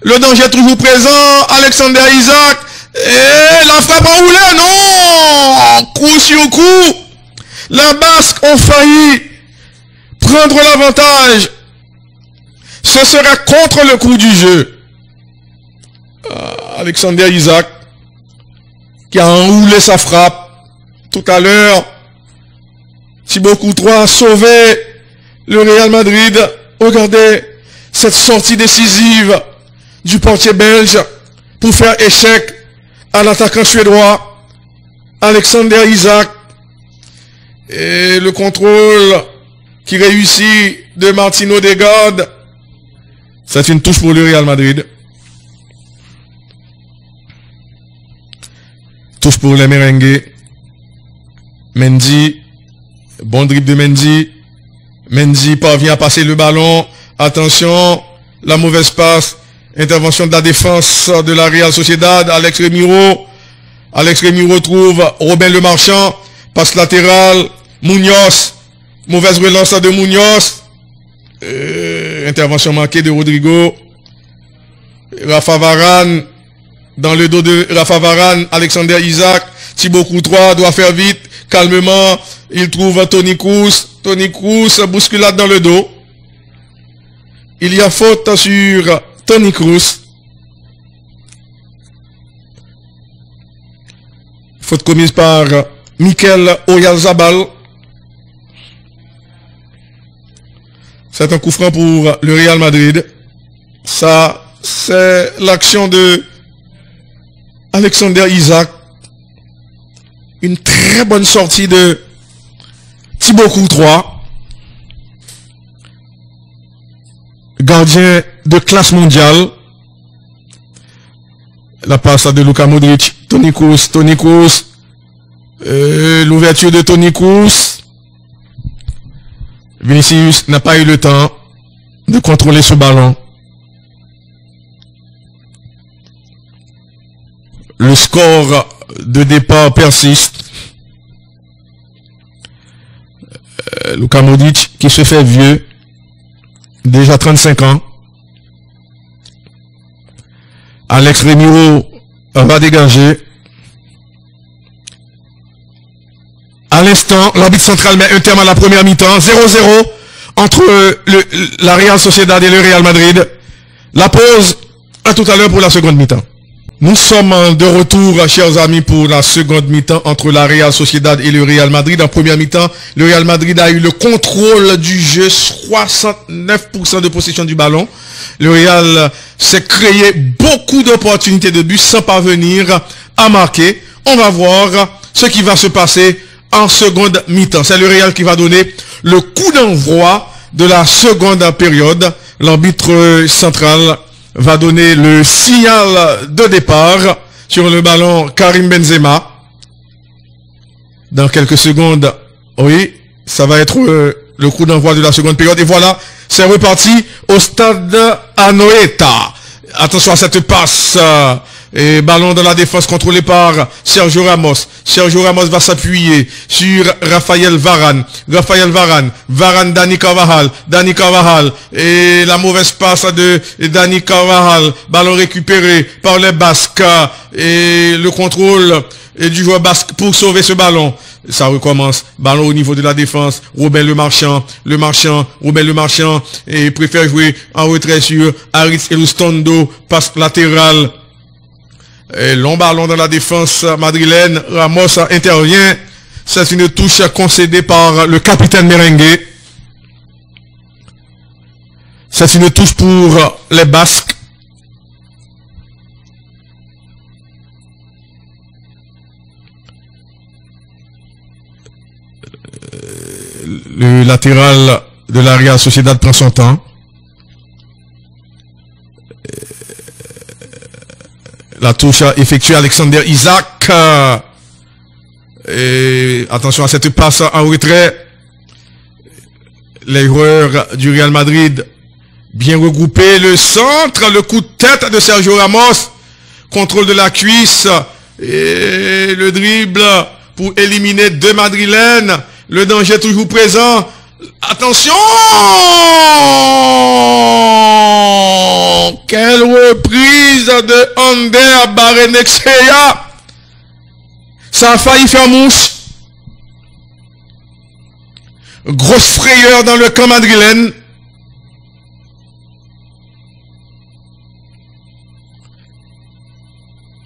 Le danger est toujours présent. Alexander Isaac. Et la frappe enroulée. Non! Coup sur coup. Les Basques ont failli prendre l'avantage. Ce serait contre le coup du jeu. Alexander Isaac qui a enroulé sa frappe. Tout à l'heure, Thibaut Courtois a sauvé le Real Madrid. Regardez cette sortie décisive du portier belge pour faire échec à l'attaquant suédois Alexander Isaac. Et le contrôle qui réussit de Martin Odegaard. C'est une touche pour le Real Madrid. Touche pour les merengues. Mendy. Bon dribble de Mendy. Mendy parvient à passer le ballon. Attention. La mauvaise passe. Intervention de la défense de la Real Sociedad. Alex Remiro. Alex Remiro trouve Robin Le Marchand. Passe latérale. Munoz. Mauvaise relance de Munoz. Intervention manquée de Rodrigo. Rafa Varane. Dans le dos de Rafa Varane, Alexander Isaac, Thibaut Courtois doit faire vite, calmement. Il trouve Toni Kroos. Toni Kroos, bousculade dans le dos. Il y a faute sur Toni Kroos. Faute commise par Mikel Oyarzabal. C'est un coup franc pour le Real Madrid. Ça, c'est l'action de Alexander Isaac. Une très bonne sortie de Thibaut Courtois. Gardien de classe mondiale. La passe de Luka Modric. Toni Kroos. L'ouverture de Toni Kroos. Vinicius n'a pas eu le temps de contrôler ce ballon. Le score de départ persiste. Luka Modric qui se fait vieux. Déjà 35 ans. Alex Remiro va dégager. À l'instant, l'arbitre central met un terme à la première mi-temps. 0-0 entre la Real Sociedad et le Real Madrid. La pause, à tout à l'heure pour la seconde mi-temps. Nous sommes de retour, chers amis, pour la seconde mi-temps entre la Real Sociedad et le Real Madrid. En première mi-temps, le Real Madrid a eu le contrôle du jeu, 69% de possession du ballon. Le Real s'est créé beaucoup d'opportunités de but sans parvenir à marquer. On va voir ce qui va se passer en seconde mi-temps. C'est le Real qui va donner le coup d'envoi de la seconde période. L'arbitre central va donner le signal de départ sur le ballon Karim Benzema. Dans quelques secondes, oui, ça va être le coup d'envoi de la seconde période. Et voilà, c'est reparti au stade Anoeta. Attention à cette passe. Et ballon dans la défense contrôlé par Sergio Ramos. Sergio Ramos va s'appuyer sur Raphaël Varane. Varane, Dani Carvajal. Et la mauvaise passe de Dani Carvajal. Ballon récupéré par les Basques. Et le contrôle du joueur basque pour sauver ce ballon. Ça recommence. Ballon au niveau de la défense. Robin Le Marchand. Robin Le Marchand. Et préfère jouer en retrait sur Aritz Elustondo. Passe latérale. Et long ballon dans la défense madrilène. Ramos intervient. C'est une touche concédée par le capitaine merengue. C'est une touche pour les Basques. Le latéral de la Real Sociedad prend son temps. La touche effectuée Alexander Isaac. Et attention à cette passe en retrait. Les joueurs du Real Madrid bien regroupés. Le centre, le coup de tête de Sergio Ramos. Contrôle de la cuisse. Et le dribble pour éliminer deux Madrilènes. Le danger toujours présent. Attention! Quelle reprise de Ander Barrenechea! Ça a failli faire mouche. Grosse frayeur dans le camp madrilène.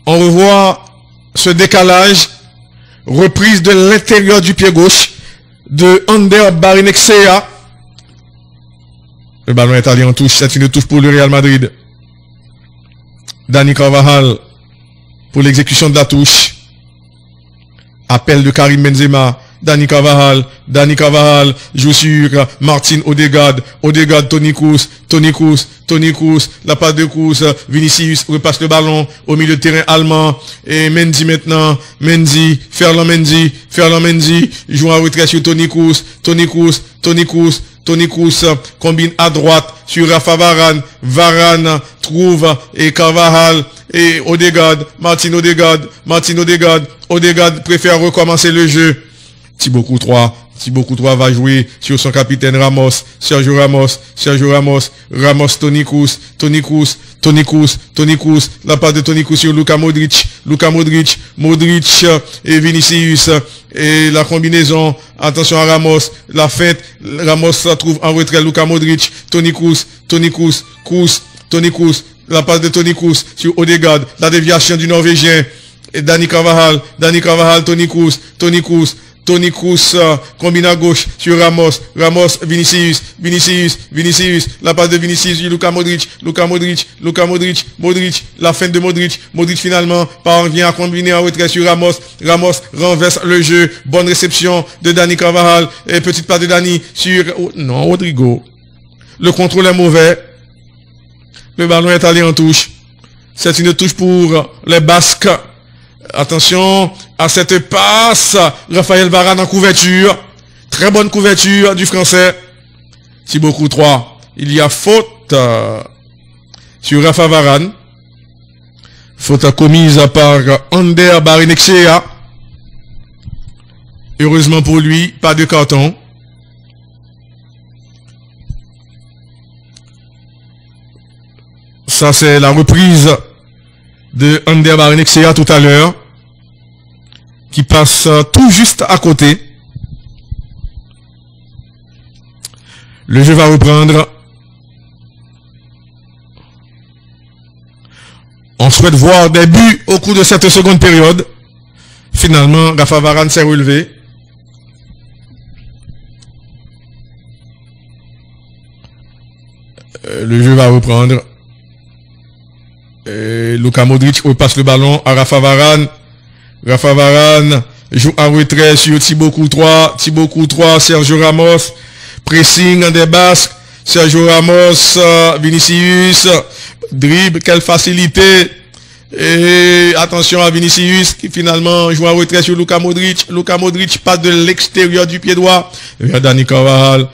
On revoit ce décalage. Reprise de l'intérieur du pied gauche de Ander Barrenechea. Le ballon est allé en touche. C'est une touche pour le Real Madrid. Dani Carvajal pour l'exécution de la touche. Appel de Karim Benzema. Dani Carvajal joue sur Martin Odegaard. Toni Kroos. La passe de Kroos. Vinicius repasse le ballon au milieu de terrain allemand. Et Mendy maintenant. Ferland Mendy joue en retrait sur Toni Kroos combine à droite sur Rafa Varane. Varane trouve et Carvajal et Martin Odegaard. Odegaard préfère recommencer le jeu. Thibaut Courtois va jouer sur son capitaine Ramos. Sergio Ramos. Toni Kroos. La passe de Toni Kroos sur Luka Modric. Modric et Vinicius. Et la combinaison. Attention à Ramos. La feinte. Ramos la trouve en retrait. Luka Modric. Toni Kroos. La passe de Toni Kroos sur Odegaard. La déviation du Norvégien. Et Dani Carvajal. Toni Kroos. Toni Kroos combine à gauche sur Ramos. Ramos, Vinicius. La passe de Vinicius, Luka Modric. Modric, la fin de Modric. Modric finalement parvient à combiner en retrait sur Ramos. Ramos renverse le jeu. Bonne réception de Dani Carvajal. Et petite passe de Dani sur... non, Rodrigo. Le contrôle est mauvais. Le ballon est allé en touche. C'est une touche pour les Basques. Attention à cette passe. Raphaël Varane en couverture. Très bonne couverture du français. Thibaut Courtois. Il y a faute sur Rafa Varane. Faute commise par Ander Barrenechea. Heureusement pour lui, pas de carton. Ça c'est la reprise de Ander Barrenechea tout à l'heure, qui passe tout juste à côté. Le jeu va reprendre. On souhaite voir des buts au cours de cette seconde période. Finalement, Rafa Varane s'est relevé. Le jeu va reprendre. Luka Modric repasse le ballon à Rafa Varane. Rafa Varane joue en retrait sur Thibaut Courtois. Sergio Ramos. Pressing des Basques. Sergio Ramos, Vinicius. Dribble, quelle facilité. Et attention à Vinicius qui finalement joue en retrait sur Luka Modric. Luka Modric passe de l'extérieur du pied droit vers Dani Carvajal.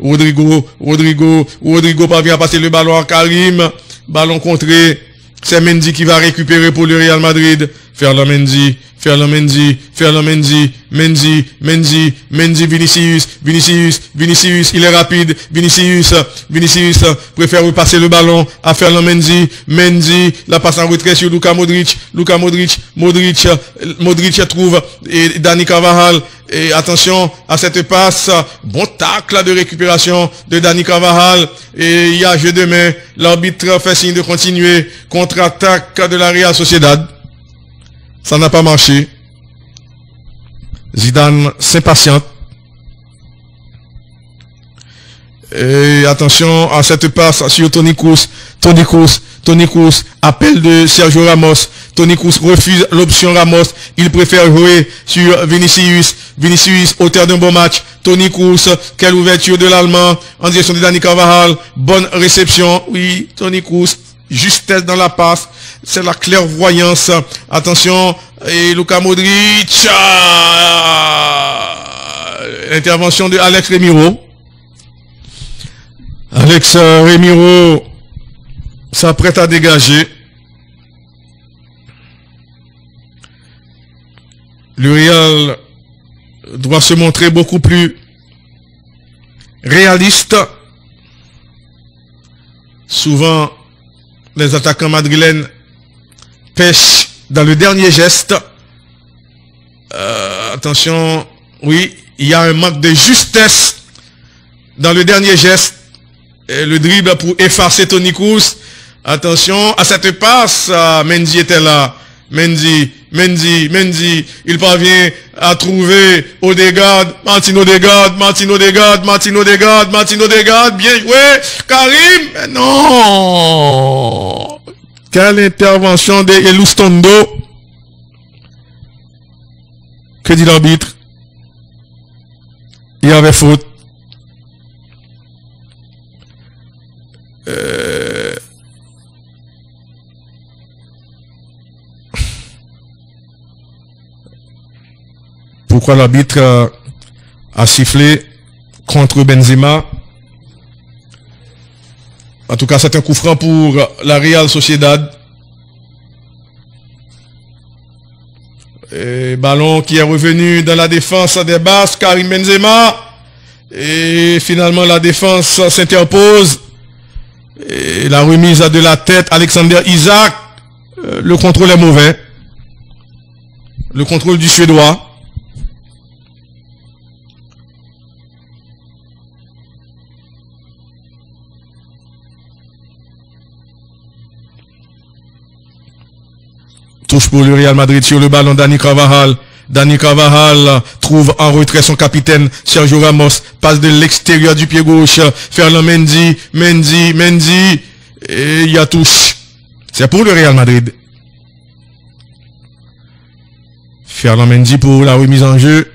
Rodrigo parvient à passer le ballon à Karim. Ballon contré. C'est Mendy qui va récupérer pour le Real Madrid. Ferland Mendy, Vinicius, il est rapide, Vinicius préfère repasser le ballon à Ferland Mendy, la passe en retrait sur Luka Modric trouve et Dani Carvajal, et attention à cette passe, bon tacle de récupération de Dani Carvajal, et il y a jeu de main, l'arbitre fait signe de continuer, contre-attaque de la Real Sociedad. Ça n'a pas marché. Zidane s'impatiente. Et attention à cette passe sur Toni Kroos. Appel de Sergio Ramos. Toni Kroos refuse l'option Ramos. Il préfère jouer sur Vinicius, auteur d'un bon match. Toni Kroos, quelle ouverture de l'Allemand en direction de Dani Carvajal. Bonne réception. Oui, Toni Kroos. Justesse dans la passe, c'est la clairvoyance. Attention, et Luka Modric, intervention de Alex Remiro. Alex Remiro s'apprête à dégager. Le Real doit se montrer beaucoup plus réaliste. Souvent, les attaquants madrilènes pêchent dans le dernier geste. Attention, oui, il y a un manque de justesse dans le dernier geste. Et le dribble pour effacer Toni Kroos. Attention à cette passe. Mendy était là. Mendy. Il parvient à trouver Odegaard. Martin Odegaard. Bien joué. Karim. Mais non. Quelle intervention de Elustondo. Que dit l'arbitre? Il y avait faute. Pourquoi l'arbitre a sifflé contre Benzema? En tout cas, c'est un coup franc pour la Real Sociedad. Et ballon qui est revenu dans la défense des Basques, Karim Benzema. Et finalement, la défense s'interpose. Et la remise de la tête, Alexander Isak. Le contrôle est mauvais. Le contrôle du Suédois. Touche pour le Real Madrid sur le ballon, Dani Carvajal. Dani Carvajal trouve en retrait son capitaine Sergio Ramos, passe de l'extérieur du pied gauche, Ferland Mendy, et il y a touche. C'est pour le Real Madrid. Ferland Mendy pour la remise en jeu.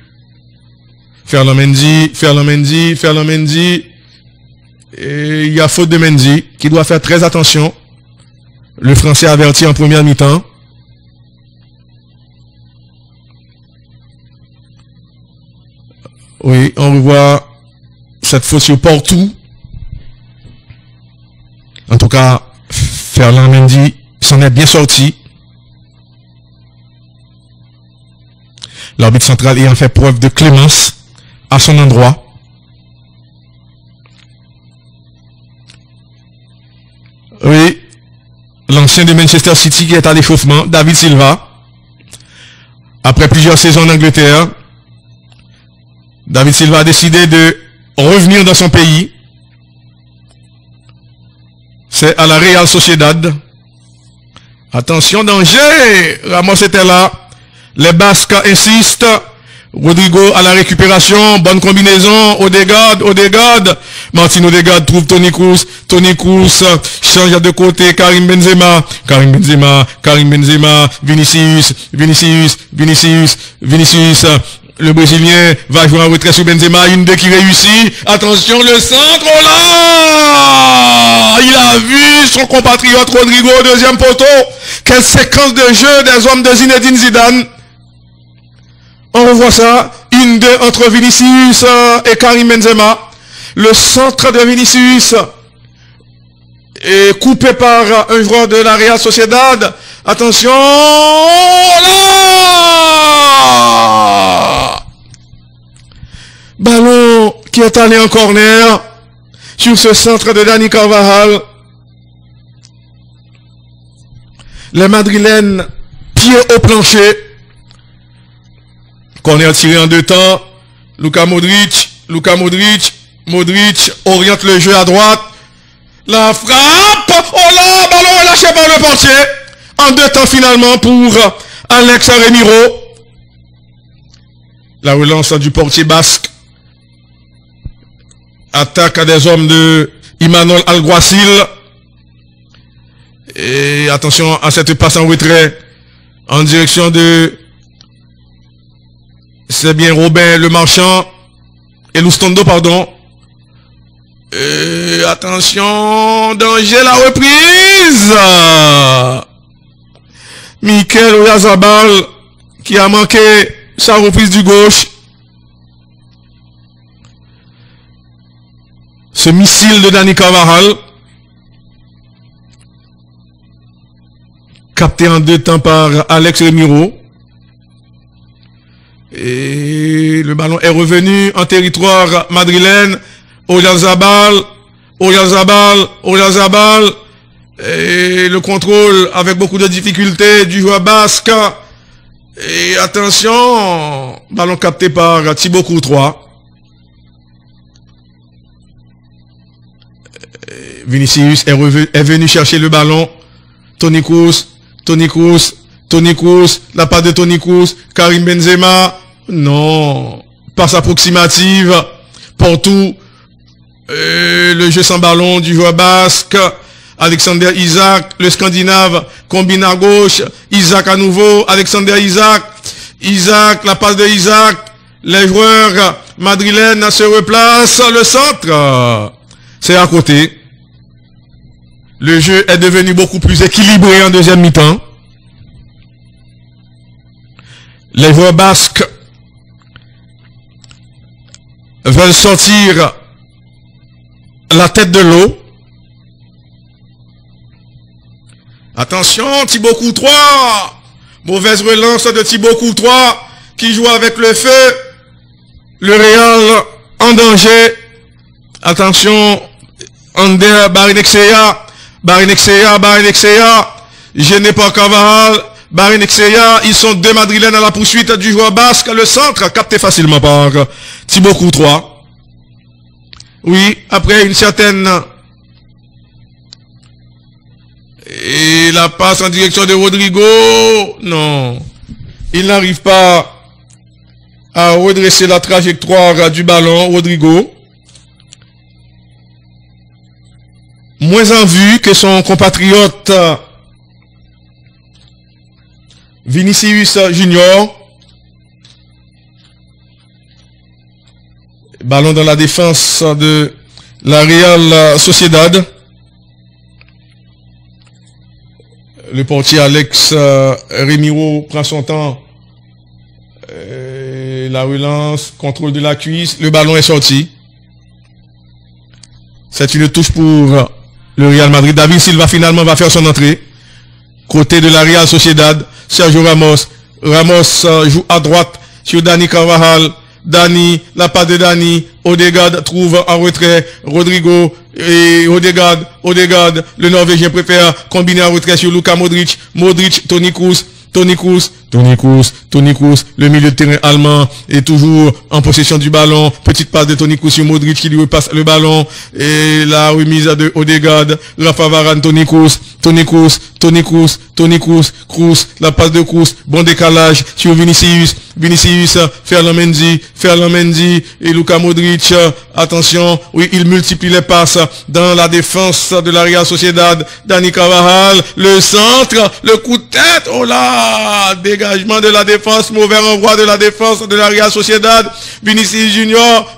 Ferland Mendy. Et il y a faute de Mendy qui doit faire très attention. Le Français averti en première mi-temps. Oui, on revoit cette faute sur Portou. En tout cas, Ferland Mendy s'en est bien sorti. L'arbitre central ayant fait preuve de clémence à son endroit. Oui, l'ancien de Manchester City qui est à l'échauffement, David Silva. Après plusieurs saisons en Angleterre, David Silva a décidé de revenir dans son pays. C'est à la Real Sociedad. Attention, danger! Ramos était là. Les Basques insistent. Rodrigo à la récupération. Bonne combinaison. Odegaard. Martin Odegaard trouve Toni Kroos. Change de côté. Karim Benzema. Vinicius. Le Brésilien va jouer en retrait sur Benzema. Une deux qui réussit. Attention, le centre. Oh là! Il a vu son compatriote Rodrigo au deuxième poteau. Quelle séquence de jeu des hommes de Zinedine Zidane. On revoit ça. Une deux entre Vinicius et Karim Benzema. Le centre de Vinicius est coupé par un joueur de la Real Sociedad. Attention. Oh là! Ballon qui est allé en corner sur ce centre de Dani Carvajal. Les Madrilènes, pieds au plancher. Corner tiré en deux temps. Luka Modric oriente le jeu à droite. La frappe. Oh là, ballon relâché par le portier. En deux temps finalement pour Alex Remiro. La relance du portier basque. Attaque à des hommes de Imanol Alguacil. Et attention à cette passe en retrait en direction de, c'est bien Robin Le Marchand et Lustondo, pardon. Et attention, danger, la reprise. Mikel Oyarzabal qui a manqué sa reprise du gauche. Ce missile de Dani Carvajal, capté en deux temps par Alex Remiro. Et le ballon est revenu en territoire madrilène. Oyarzabal. Et le contrôle avec beaucoup de difficultés du joueur basque. Et attention, ballon capté par Thibaut Courtois. Vinicius est venu chercher le ballon. Toni Kroos, la passe de Toni Kroos, Karim Benzema, non, passe approximative, Portou, le jeu sans ballon du joueur basque, Alexander Isak, le Scandinave, combine à gauche, Isak à nouveau, Alexander Isak, la passe de Isak, les joueurs madrilènes se replacent, le centre, c'est à côté. Le jeu est devenu beaucoup plus équilibré en deuxième mi-temps. Les joueurs basques veulent sortir la tête de l'eau. Attention, Thibaut Courtois. Mauvaise relance de Thibaut Courtois qui joue avec le feu. Le Real en danger. Attention, Ander Barinexea. Gêné par Carvajal. Barinexea, ils sont deux Madrilènes à la poursuite du joueur basque. Le centre capté facilement par Thibaut Courtois. Oui, après une certaine... Et la passe en direction de Rodrigo. Non. Il n'arrive pas à redresser la trajectoire du ballon, Rodrigo. Moins en vue que son compatriote Vinicius Junior. Ballon dans la défense de la Real Sociedad. Le portier Alex Remiro prend son temps. La relance, contrôle de la cuisse. Le ballon est sorti. C'est une touche pour le Real Madrid. David Silva finalement va faire son entrée. Côté de la Real Sociedad. Sergio Ramos. Ramos joue à droite sur Dani Carvajal. Dani, la passe de Dani, Odegaard trouve en retrait Rodrigo et Odegaard, le Norvégien préfère combiner en retrait sur Luka Modric, Toni Kroos, le milieu de terrain allemand est toujours en possession du ballon, petite passe de Toni Kroos sur Modric qui lui repasse le ballon et la remise de Odegaard, Rafa Varane, Toni Kroos, la passe de Kroos, bon décalage sur Vinicius, Ferland Mendy et Luka Modric, attention, oui, il multiplie les passes dans la défense de la Real Sociedad, Dani Carvajal, le centre, le coup de tête, oh là, dégagement de la défense, mauvais renvoi de la défense de la Real Sociedad, Vinicius Junior,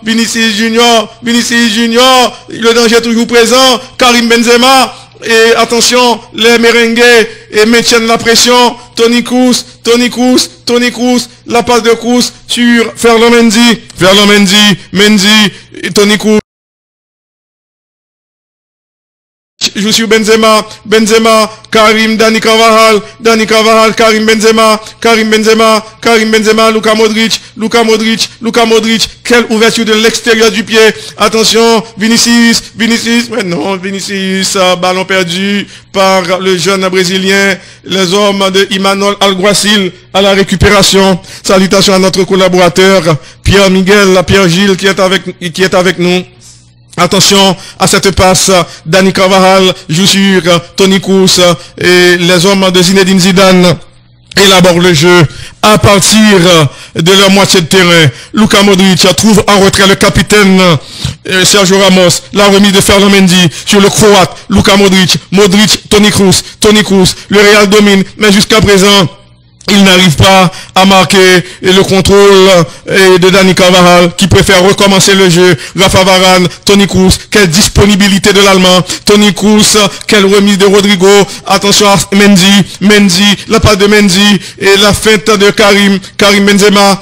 le danger est toujours présent, Karim Benzema, et attention, les merengues et maintiennent la pression, Toni Kroos, la passe de Kroos sur Ferland Mendy, et Toni Kroos joue sur Benzema, Karim, Dani Carvajal, Karim Benzema, Luka Modric, quelle ouverture de l'extérieur du pied, attention, Vinicius, mais non, ballon perdu par le jeune brésilien, les hommes de Imanol Alguacil à la récupération, salutations à notre collaborateur, Pierre Gilles qui est avec nous. Attention à cette passe, Dani Carvajal joue sur Toni Kroos et les hommes de Zinedine Zidane élaborent le jeu à partir de leur moitié de terrain. Luka Modric trouve en retrait le capitaine Sergio Ramos, la remise de Ferland Mendy sur le Croate, Luka Modric, Toni Kroos, le Real domine, mais jusqu'à présent, il n'arrive pas à marquer le contrôle de Dani Carvajal qui préfère recommencer le jeu. Rafa Varane, Toni Kroos, quelle disponibilité de l'Allemand. Toni Kroos, quelle remise de Rodrigo. Attention à Mendy, la passe de Mendy et la feinte de Karim Benzema,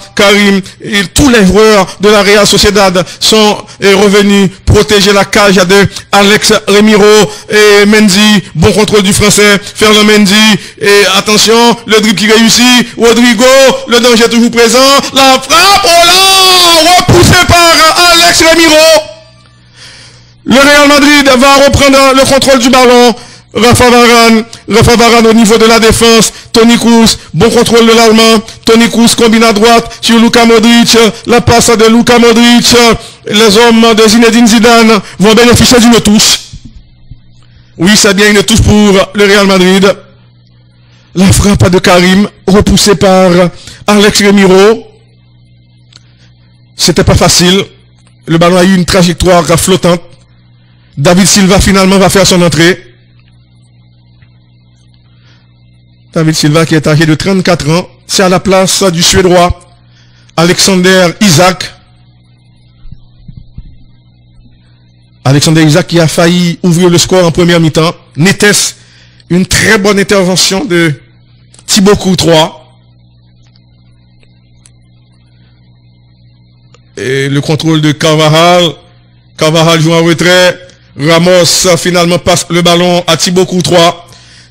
et tous les joueurs de la Real Sociedad sont revenus protéger la cage de Alex Remiro et Mendy. Bon contrôle du français, Ferland Mendy et attention, le dribble qui réussit. Rodrigo, le danger est toujours présent. La frappe, oh là, repoussé par Alex Remiro. Le Real Madrid va reprendre le contrôle du ballon. Rafa Varane au niveau de la défense. Toni Kroos, bon contrôle de l'Allemand. Toni Kroos combine à droite sur Luka Modric. La passe de Luka Modric. Les hommes de Zinedine Zidane vont bénéficier d'une touche. Oui, c'est bien une touche pour le Real Madrid. La frappe de Karim, repoussée par Alex Remiro. C'était pas facile. Le ballon a eu une trajectoire flottante. David Silva finalement va faire son entrée. David Silva qui est âgé de 34 ans. C'est à la place du Suédois Alexander Isak. Alexander Isak qui a failli ouvrir le score en première mi-temps. Netes, une très bonne intervention de Thibaut Courtois. Et le contrôle de Carvajal. Carvajal joue en retrait. Ramos finalement passe le ballon à Thibaut Courtois.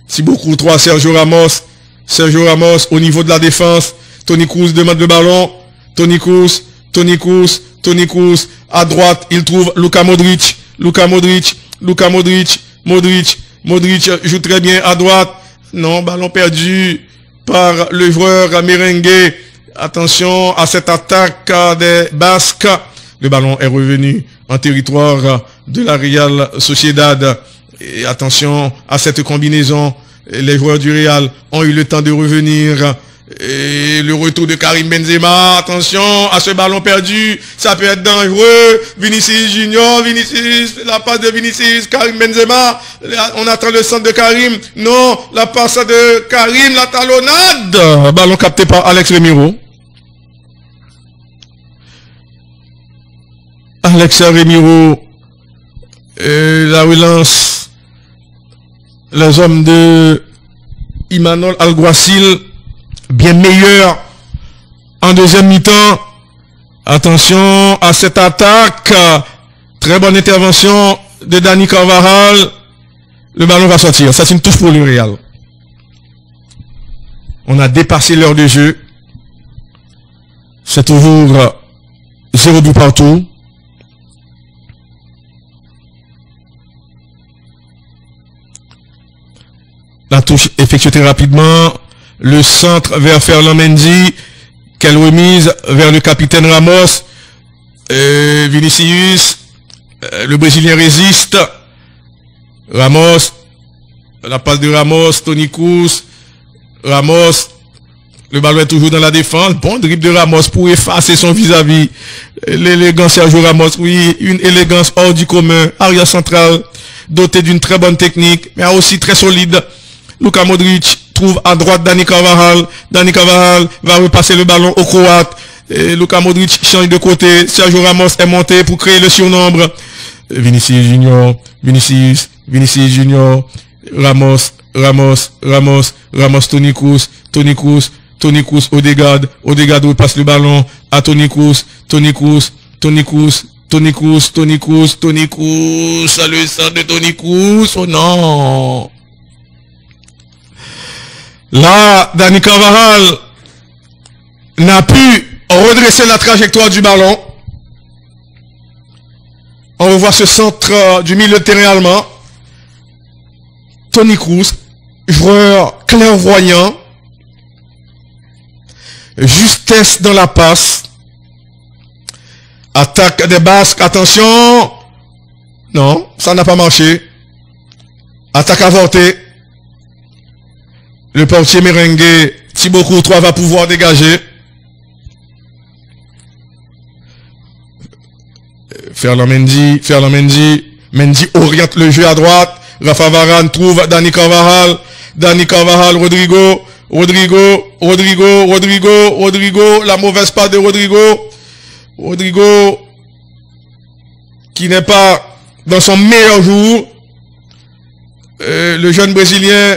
Sergio Ramos au niveau de la défense. Toni Kroos demande le ballon. Toni Kroos à droite. Il trouve Luka Modric. Modric joue très bien à droite. Non, ballon perdu par le joueur merengue. Attention à cette attaque des Basques. Le ballon est revenu en territoire de la Real Sociedad. Et attention à cette combinaison. Les joueurs du Real ont eu le temps de revenir Et le retour de Karim Benzema, attention à ce ballon perdu, ça peut être dangereux. Vinicius Junior, la passe de Vinicius, Karim Benzema, on attend le centre de Karim. Non, la passe de Karim, la talonnade. Ballon capté par Alex Remiro. Alex Remiro, la relance, les hommes de Imanol Alguacil, bien meilleur en deuxième mi-temps. Attention à cette attaque. Très bonne intervention de Dani Carvajal. Le ballon va sortir. Ça, c'est une touche pour le Real. On a dépassé l'heure de jeu. C'est toujours 0 but partout. La touche effectuée très rapidement. Le centre vers Ferland Mendy. Quelle remise vers le capitaine Ramos. Vinicius. Le Brésilien résiste. Ramos. La passe de Ramos. Toni Kroos. Ramos. Le ballon est toujours dans la défense. Bon dribble de Ramos pour effacer son vis-à-vis. L'élégance Sergio Ramos. Oui, une élégance hors du commun. Arrière central. Doté d'une très bonne technique. Mais aussi très solide. Luka Modric trouve à droite Dani Carvajal. Dani Carvajal va repasser le ballon au Croate. Luka Modric change de côté. Sergio Ramos est monté pour créer le surnombre. Vinicius Junior. Vinicius Junior. Ramos. Toni Kroos. Odegaard repasse le ballon à Toni Kroos. Le centre de Toni Kroos. Oh non. Là, Dani Carvajal n'a pu redresser la trajectoire du ballon. On revoit ce centre du milieu de terrain allemand. Toni Kroos, joueur clairvoyant. Justesse dans la passe. Attaque des Basques, attention. Non, ça n'a pas marché. Attaque avortée. Le portier merengue Thibaut Courtois va pouvoir dégager. Ferland Mendy oriente le jeu à droite. Rafa Varane trouve Dani Carvajal, Rodrigo, la mauvaise passe de Rodrigo, qui n'est pas dans son meilleur jour. Le jeune Brésilien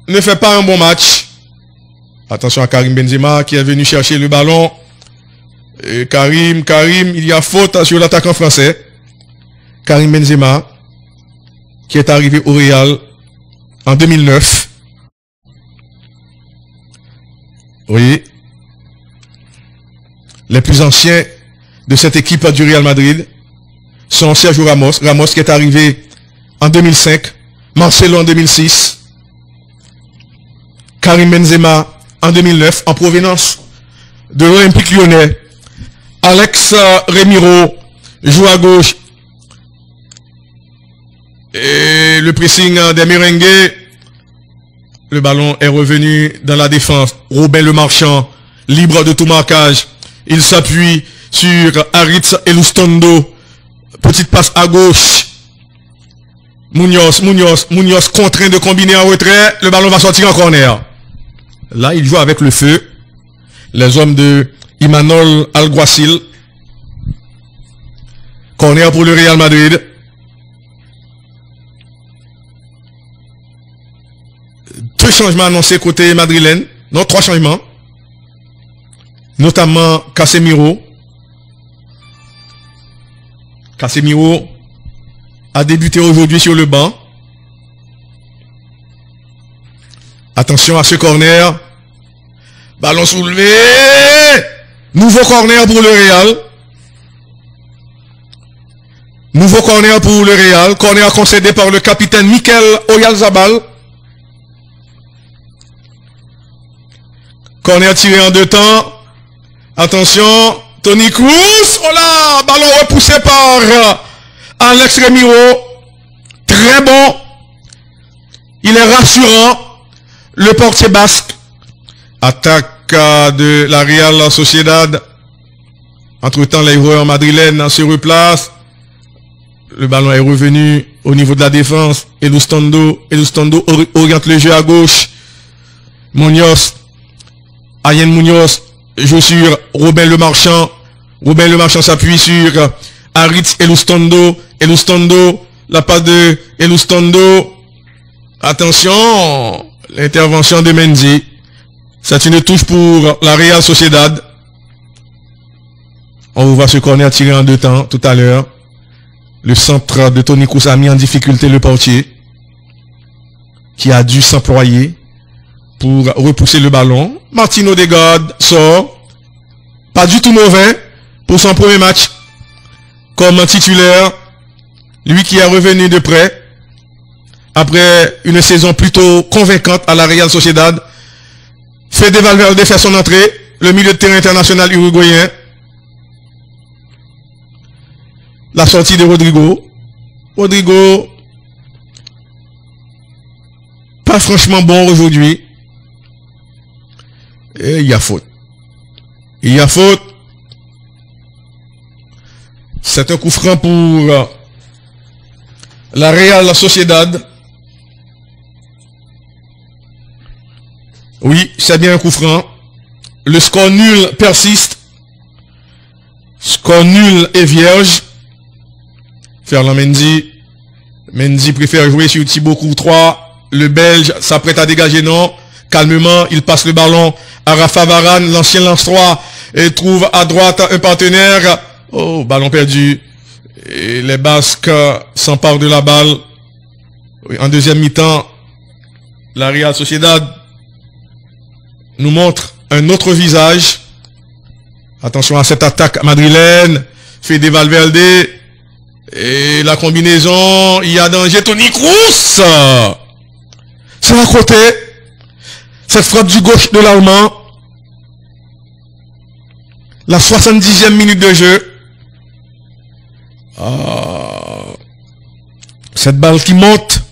ne fait pas un bon match. Attention à Karim Benzema qui est venu chercher le ballon. Karim, il y a faute sur l'attaquant français. Karim Benzema qui est arrivé au Real en 2009. Oui. Les plus anciens de cette équipe du Real Madrid sont Sergio Ramos qui est arrivé en 2005, Marcelo en 2006, Karim Benzema en 2009 en provenance de l'Olympique Lyonnais. Alex Remiro joue à gauche. Et le pressing des merengues. Le ballon est revenu dans la défense. Robin Le Marchand, libre de tout marquage. Il s'appuie sur Aritz Elustondo. Petite passe à gauche. Munoz contraint de combiner en retrait. Le ballon va sortir en corner. Là, il joue avec le feu. Les hommes de Imanol Alguacil. Corner pour le Real Madrid. Deux changements annoncés côté madrilène. Non, 3 changements. Notamment Casemiro. Casemiro a débuté aujourd'hui sur le banc. Attention à ce corner. Ballon soulevé. Nouveau corner pour le Real. Corner concédé par le capitaine Mikel Oyarzabal. Corner tiré en 2 temps. Attention. Toni Kroos. Oh là. Ballon repoussé par Alex Remiro. Très bon. Il est rassurant. Le portier basque. Attaque de la Real Sociedad. Entre-temps, les joueurs madrilènes se replacent. Le ballon est revenu au niveau de la défense. Elustondo oriente le jeu à gauche. Munoz, Ayen Munoz joue sur Robin Le Marchand. Robin Le Marchand s'appuie sur Aritz Elustondo. Elustondo, la passe de Elustondo. Attention, l'intervention de Mendy. C'est une touche pour la Real Sociedad. On voit ce corner tiré en 2 temps tout à l'heure. Le centre de Toni Kroos a mis en difficulté le portier, qui a dû s'employer pour repousser le ballon. Martin Odegaard sort. Pas du tout mauvais pour son premier match comme titulaire. Lui qui est revenu de près après une saison plutôt convaincante à la Real Sociedad. Fede Valverde fait son entrée. Le milieu de terrain international uruguayen. La sortie de Rodrigo. Rodrigo, pas franchement bon aujourd'hui. Et il y a faute. Il y a faute. C'est un coup franc pour la Real Sociedad. Oui, c'est bien un coup franc. Le score nul persiste. Score nul et vierge. Ferland Mendy. Mendy préfère jouer sur Thibaut Courtois. Le Belge s'apprête à dégager, non. Calmement, il passe le ballon à Rafa Varane, l'ancien lance-3, et trouve à droite un partenaire. Oh, ballon perdu. Et les Basques s'emparent de la balle. En deuxième mi-temps, la Real Sociedad nous montre un autre visage. Attention à cette attaque madrilène. Fede Valverde. Et la combinaison, il y a danger. Toni Kroos. Sur la côté. Cette frappe du gauche de l'Allemand. La 70e minute de jeu. Cette balle qui monte.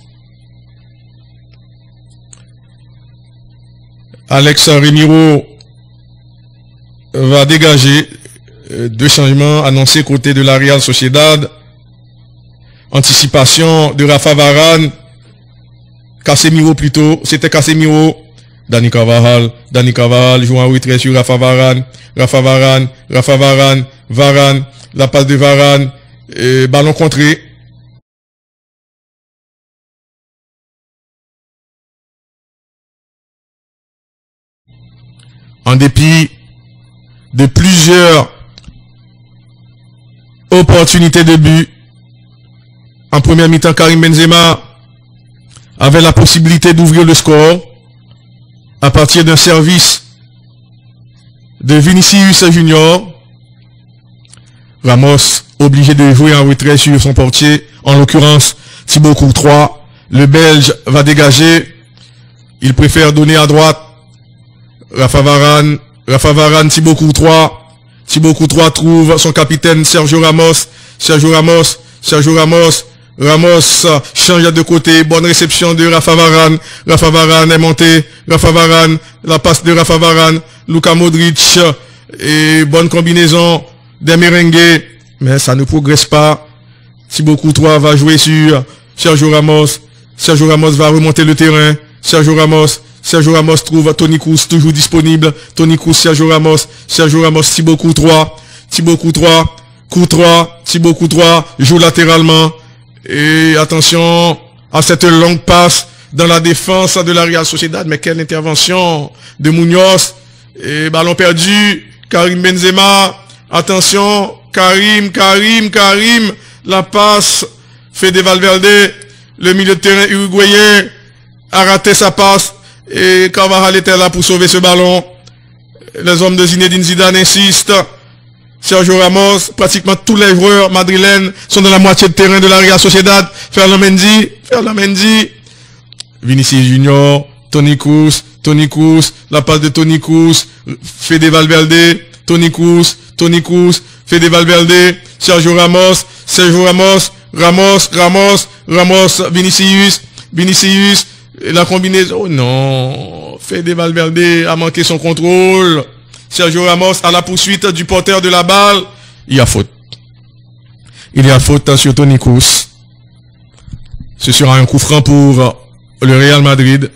Alex Remiro va dégager. 2 changements annoncés côté de la Real Sociedad. Anticipation de Rafa Varane. Casemiro plutôt. C'était Casemiro. Dani Carvajal joue en retrait sur Rafa Varane. Varane. La passe de Varane. Ballon contré. En dépit de plusieurs opportunités de but, en première mi-temps, Karim Benzema avait la possibilité d'ouvrir le score à partir d'un service de Vinicius Junior. Ramos obligé de jouer en retrait sur son portier, en l'occurrence Thibaut Courtois. Le Belge va dégager. Il préfère donner à droite. Rafa Varane, Thibaut Courtois. Thibaut Courtois trouve son capitaine Sergio Ramos. Ramos change de côté. Bonne réception de Rafa Varane. Rafa Varane est monté. La passe de Rafa Varane. Luka Modric. Et bonne combinaison des merengues. Mais ça ne progresse pas. Thibaut Courtois va jouer sur Sergio Ramos. Sergio Ramos va remonter le terrain. Sergio Ramos trouve Toni Kroos toujours disponible. Toni Kroos, Sergio Ramos, Thibaut Courtois. Thibaut Courtois joue latéralement. Et attention à cette longue passe dans la défense de la Real Sociedad. Mais quelle intervention de Munoz. Et ballon perdu. Karim Benzema. Attention. Karim. La passe. Fede Valverde. Le milieu de terrain uruguayen a raté sa passe. Et Carvajal était là pour sauver ce ballon. Les hommes de Zinedine Zidane insistent. Sergio Ramos, pratiquement tous les joueurs madrilènes sont dans la moitié de terrain de la Real Sociedad. Ferland Mendy. Vinicius Junior, Toni Kroos, la passe de Toni Kroos, Fede Valverde, Toni Kroos, Fede Valverde, Sergio Ramos, La combinaison, oh non. Fede Valverde a manqué son contrôle. Sergio Ramos à la poursuite du porteur de la balle. Il y a faute. Il y a faute sur Toni Kroos. Ce sera un coup franc pour le Real Madrid.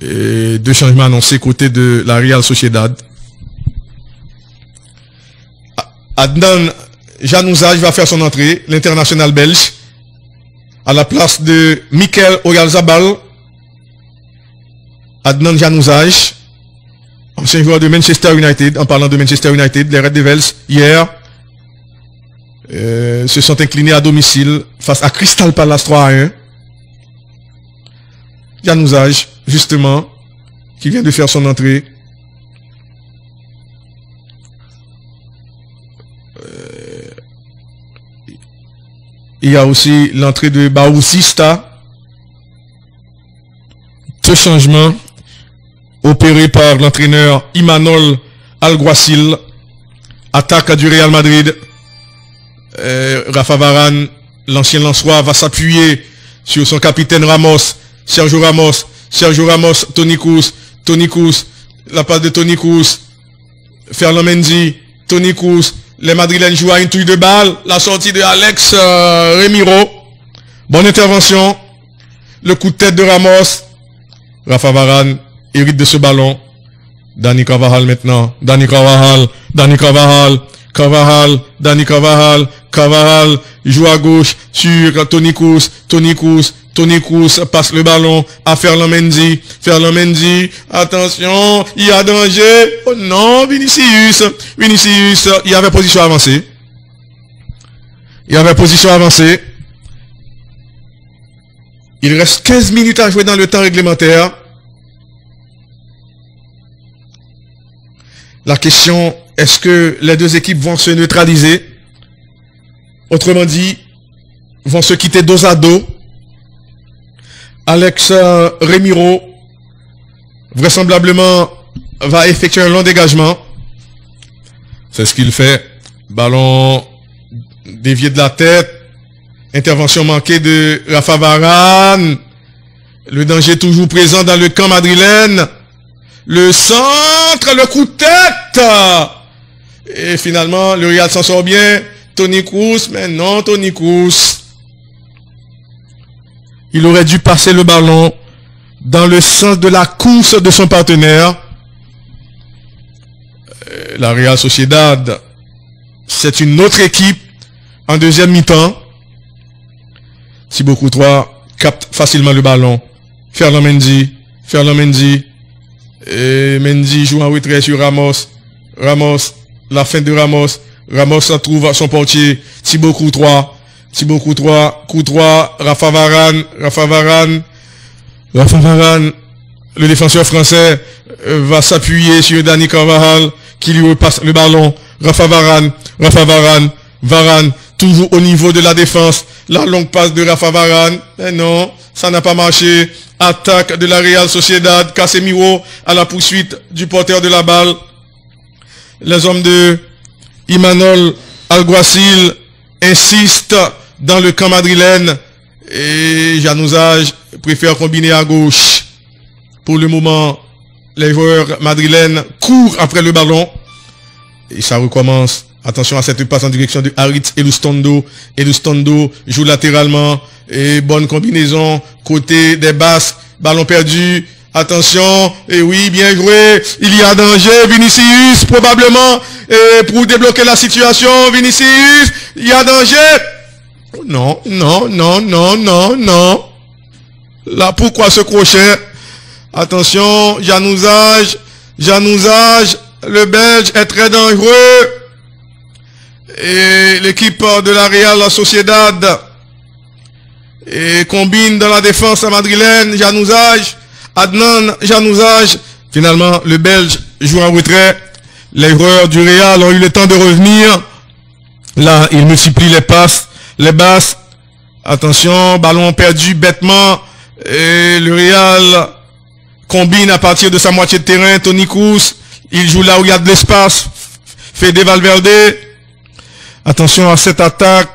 Et deux changements annoncés côté de la Real Sociedad. Adnan Januzaj va faire son entrée, l'international belge, à la place de Mikel Oyarzabal. Adnan Januzaj, ancien joueur de Manchester United. En parlant de Manchester United, les Red Devils, hier, se sont inclinés à domicile face à Crystal Palace 3-1. Januzaj, justement, qui vient de faire son entrée. Il y a aussi l'entrée de Baouzista. Ce changement opéré par l'entraîneur Imanol Alguacil. Attaque du Real Madrid. Rafa Varane, l'ancien Lensois, va s'appuyer sur son capitaine Ramos. Sergio Ramos, Toni Kroos, la passe de Toni Kroos. Ferland Mendy, Toni Kroos. Les Madrilènes jouent à une touche de balle. La sortie de Alex Remiro. Bonne intervention. Le coup de tête de Ramos. Rafa Varane hérite de ce ballon. Dani Carvajal maintenant. Dani Carvajal joue à gauche sur Toni Kroos. Toni Kroos passe le ballon à Ferland Mendy. Attention, il y a danger. Oh non, Vinicius, il y avait position avancée. Il reste 15 minutes à jouer dans le temps réglementaire. La question, est-ce que les deux équipes vont se neutraliser? Autrement dit, vont se quitter dos à dos. Alex Remiro, vraisemblablement, va effectuer un long dégagement. C'est ce qu'il fait. Ballon dévié de la tête. Intervention manquée de Rafa Varane. Le danger toujours présent dans le camp madrilène. Le centre, le coup de tête. Et finalement, le Real s'en sort bien. Toni Kroos, mais non, Toni Kroos. Il aurait dû passer le ballon dans le sens de la course de son partenaire. La Real Sociedad, c'est une autre équipe en deuxième mi-temps. Thibaut Courtois capte facilement le ballon. Ferland Mendy. Et Mendy joue en retrait sur Ramos. La fin de Ramos. Ramos trouve son portier. Thibaut Courtois, Rafa Varane. Le défenseur français va s'appuyer sur Dani Carvajal qui lui repasse le ballon. Rafa Varane, toujours au niveau de la défense. La longue passe de Rafa Varane. Mais non, ça n'a pas marché. Attaque de la Real Sociedad. Casemiro à la poursuite du porteur de la balle. Les hommes de Imanol Alguacil insistent dans le camp madrilène. Et Januzaj préfère combiner à gauche. Pour le moment, les joueurs madrilènes courent après le ballon. Et ça recommence. Attention à cette passe en direction de Harit Elustondo. Elustondo joue latéralement. Et bonne combinaison. Côté des Basques. Ballon perdu. Attention. Et oui, bien joué. Il y a danger. Vinicius, probablement. Et pour débloquer la situation. Vinicius, il y a danger. Non. Là, pourquoi ce crochet? Attention. Januzaj. Le Belge est très dangereux. Et l'équipe de la Real Sociedad et combine dans la défense madrilène. Adnan Januzaj. Finalement, le Belge joue en retrait. Les joueurs du Real ont eu le temps de revenir. Là, il multiplie les passes, les basses. Attention, ballon perdu bêtement. Et le Real combine à partir de sa moitié de terrain. Toni Kroos, il joue là où il y a de l'espace. Fede Valverde. Attention à cette attaque.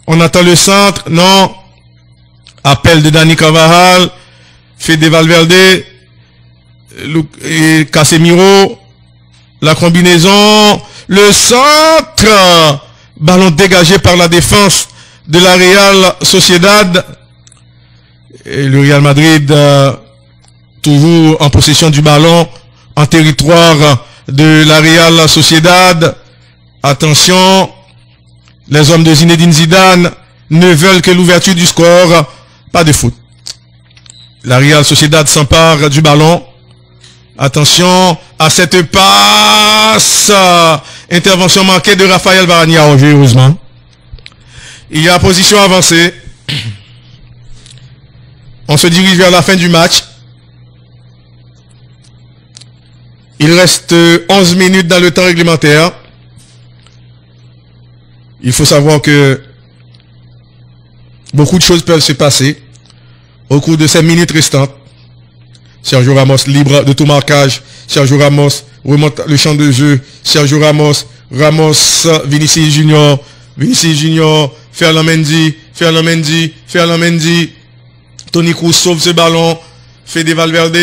On attend le centre. Non. Appel de Dani Carvajal. Fede Valverde. Et Casemiro. La combinaison. Le centre. Ballon dégagé par la défense de la Real Sociedad. Et le Real Madrid, toujours en possession du ballon, en territoire de la Real Sociedad. Attention, les hommes de Zinedine Zidane ne veulent que l'ouverture du score. Pas de faute. La Real Sociedad s'empare du ballon. Attention à cette passe. Intervention manquée de Raphaël Varane, heureusement. Il y a position avancée. On se dirige vers la fin du match. Il reste 11 minutes dans le temps réglementaire. Il faut savoir que beaucoup de choses peuvent se passer au cours de ces minutes restantes. Sergio Ramos libre de tout marquage. Sergio Ramos remonte le champ de jeu. Sergio Ramos, Vinicius Junior, Ferland Mendy. Toni Kroos sauve ce ballon. Fede Valverde.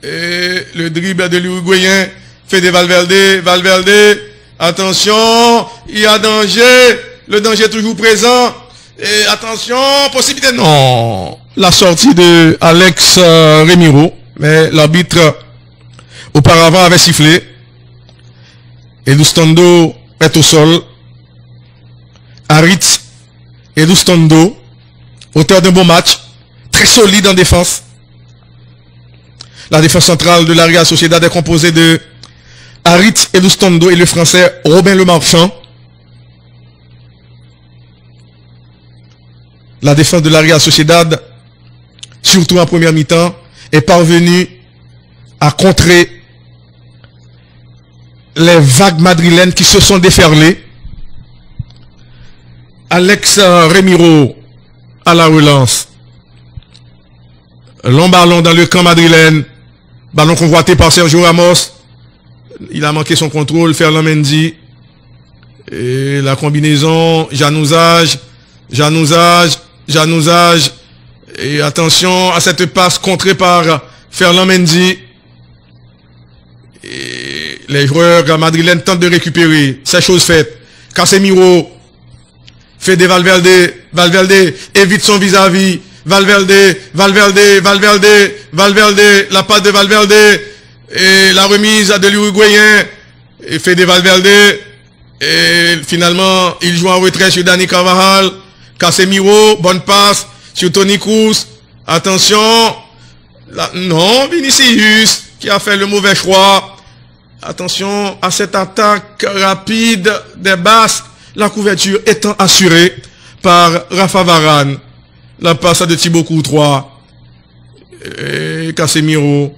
Et le dribble de l'Uruguayen. Fede Valverde. Attention, il y a danger. Le danger est toujours présent. Et attention, possibilité. Non. La sortie de Alex Remiro. Mais l'arbitre auparavant avait sifflé. Elustondo est au sol. Harit Elustondo, auteur d'un bon match, très solide en défense. La défense centrale de la Real Sociedad est composée de Harit Elustondo et le français Robin Lemarchand. La défense de la Real Sociedad, surtout en première mi-temps, est parvenue à contrer les vagues madrilènes qui se sont déferlées. Alex Remiro à la relance. Long ballon dans le camp madrilène. Ballon convoité par Sergio Ramos. Il a manqué son contrôle. Ferland Mendy. Et la combinaison. Janouzage. Et attention à cette passe contrée par Ferland Mendy. Et les joueurs madrilènes tentent de récupérer. C'est chose faite. Casemiro. Fede Valverde évite son vis-à-vis. Valverde, la passe de Valverde, et la remise de l'Uruguayen, et Fede Valverde, et finalement, il joue en retrait sur Dani Carvajal. Casemiro, bonne passe sur Toni Kroos. Attention, non, Vinicius, qui a fait le mauvais choix. Attention à cette attaque rapide des Basques. La couverture étant assurée par Rafa Varane. La passe de Thibaut Courtois. Et Casemiro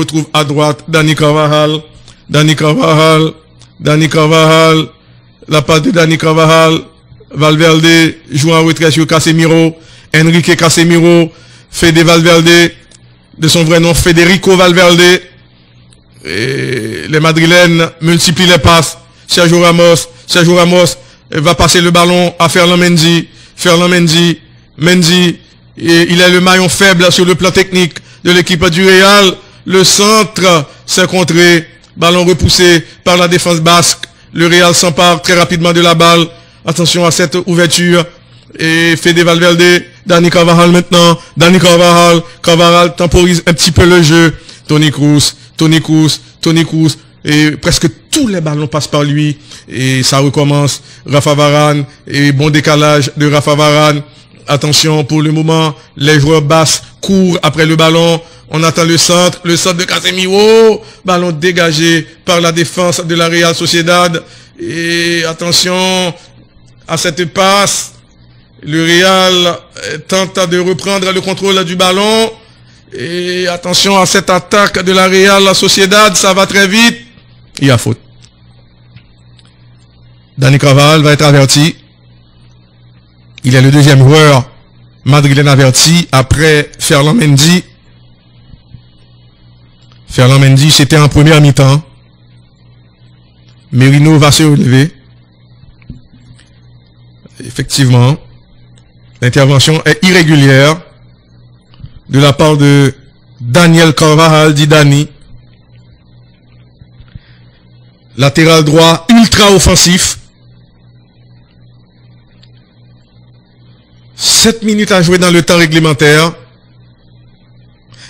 trouve à droite Dani Carvajal. La passe de Dani Carvajal. Valverde joue en retrait sur Casemiro. Enrique Casemiro. Fede Valverde. De son vrai nom, Federico Valverde. Et les Madrilènes multiplient les passes. Sergio Ramos va passer le ballon à Ferland Mendy. Et il est le maillon faible sur le plan technique de l'équipe du Real. Le centre s'est contré. Ballon repoussé par la défense basque. Le Real s'empare très rapidement de la balle. Attention à cette ouverture. Et Fede Valverde. Dani Carvajal maintenant. Carvajal temporise un petit peu le jeu. Toni Kroos. Et presque tous les ballons passent par lui. Et ça recommence. Rafa Varane. Et bon décalage de Rafa Varane. Attention, pour le moment, les joueurs basses courent après le ballon. On attend le centre de Casemiro. Ballon dégagé par la défense de la Real Sociedad. Et attention à cette passe. Le Real tente de reprendre le contrôle du ballon. Et attention à cette attaque de la Real Sociedad. Ça va très vite. Il y a faute. Dani Carvajal va être averti. Il est le deuxième joueur madrilène averti après Ferland Mendy. Ferland Mendy, c'était en première mi-temps. Merino va se relever. Effectivement, L'intervention est irrégulière de la part de Daniel Carvajal, dit Dani. Latéral droit ultra offensif. 7 minutes à jouer dans le temps réglementaire.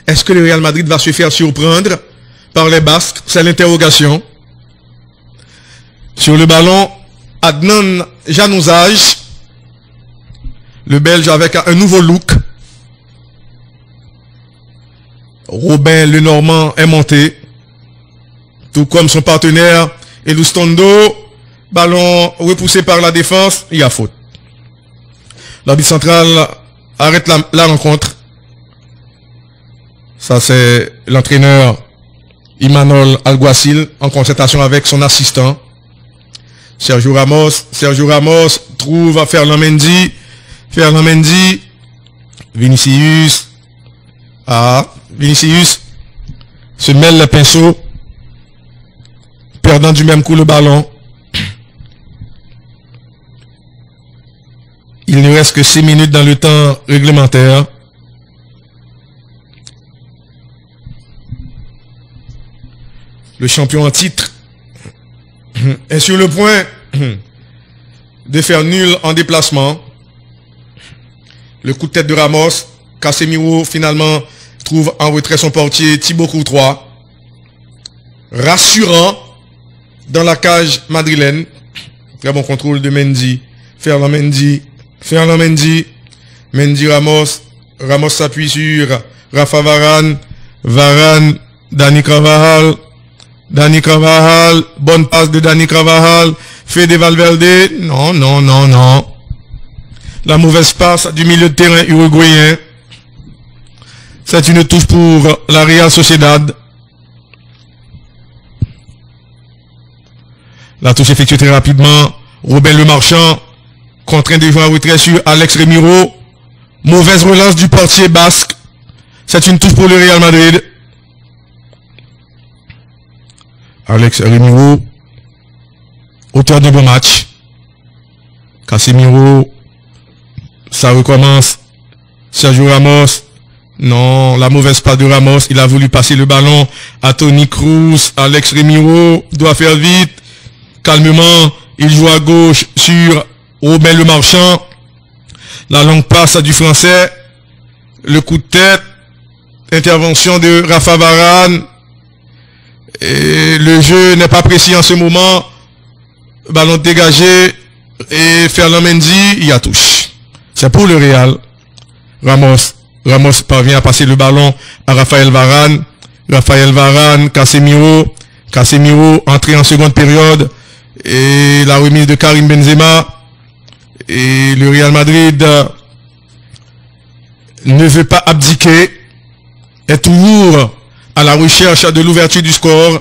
Est-ce que le Real Madrid va se faire surprendre par les Basques? C'est l'interrogation. Sur le ballon, Adnan Januzaj, le Belge avec un nouveau look. Robin Lenormand est monté, tout comme son partenaire Elustondo. Ballon repoussé par la défense, il y a faute. L'arbitre central arrête la rencontre. Ça, c'est l'entraîneur Imanol Alguacil en concertation avec son assistant Sergio Ramos. Sergio Ramos trouve à Ferland Mendy. Ferland Mendy. Vinicius. Vinicius se mêle le pinceau, perdant du même coup le ballon. Il ne reste que 6 minutes dans le temps réglementaire. Le champion en titre est sur le point de faire nul en déplacement. Le coup de tête de Ramos. Casemiro finalement trouve en retrait son portier Thibaut Courtois. Rassurant dans la cage madrilène. Très bon contrôle de Mendy. Ferland Mendy. Ferland Mendy. Mendy Ramos. Ramos s'appuie sur Rafa Varane. Varane. Dani Carvajal. Dani Carvajal. Bonne passe de Dani Carvajal. Fede Valverde. Non, non, non, non. La mauvaise passe du milieu de terrain uruguayen. C'est une touche pour la Real Sociedad. La touche effectuée très rapidement. Robin Le Marchand, contraint de jouer en retrait sur Alex Remiro. Mauvaise relance du portier basque. C'est une touche pour le Real Madrid. Alex Remiro, auteur d'un bon match. Casemiro, ça recommence. Sergio Ramos. Non, la mauvaise passe de Ramos. Il a voulu passer le ballon à Toni Kroos. Alex Remiro doit faire vite. Calmement, il joue à gauche sur Robin Le Marchand. La longue passe du français. Le coup de tête. Intervention de Rafa Varane. Et le jeu n'est pas précis en ce moment. Ballon dégagé. Et Ferland Mendy, il y a touche. C'est pour le Real. Ramos parvient à passer le ballon à Raphaël Varane. Raphaël Varane, Casemiro. Casemiro entré en seconde période. Et la remise de Karim Benzema. Et le Real Madrid ne veut pas abdiquer. Est toujours à la recherche de l'ouverture du score.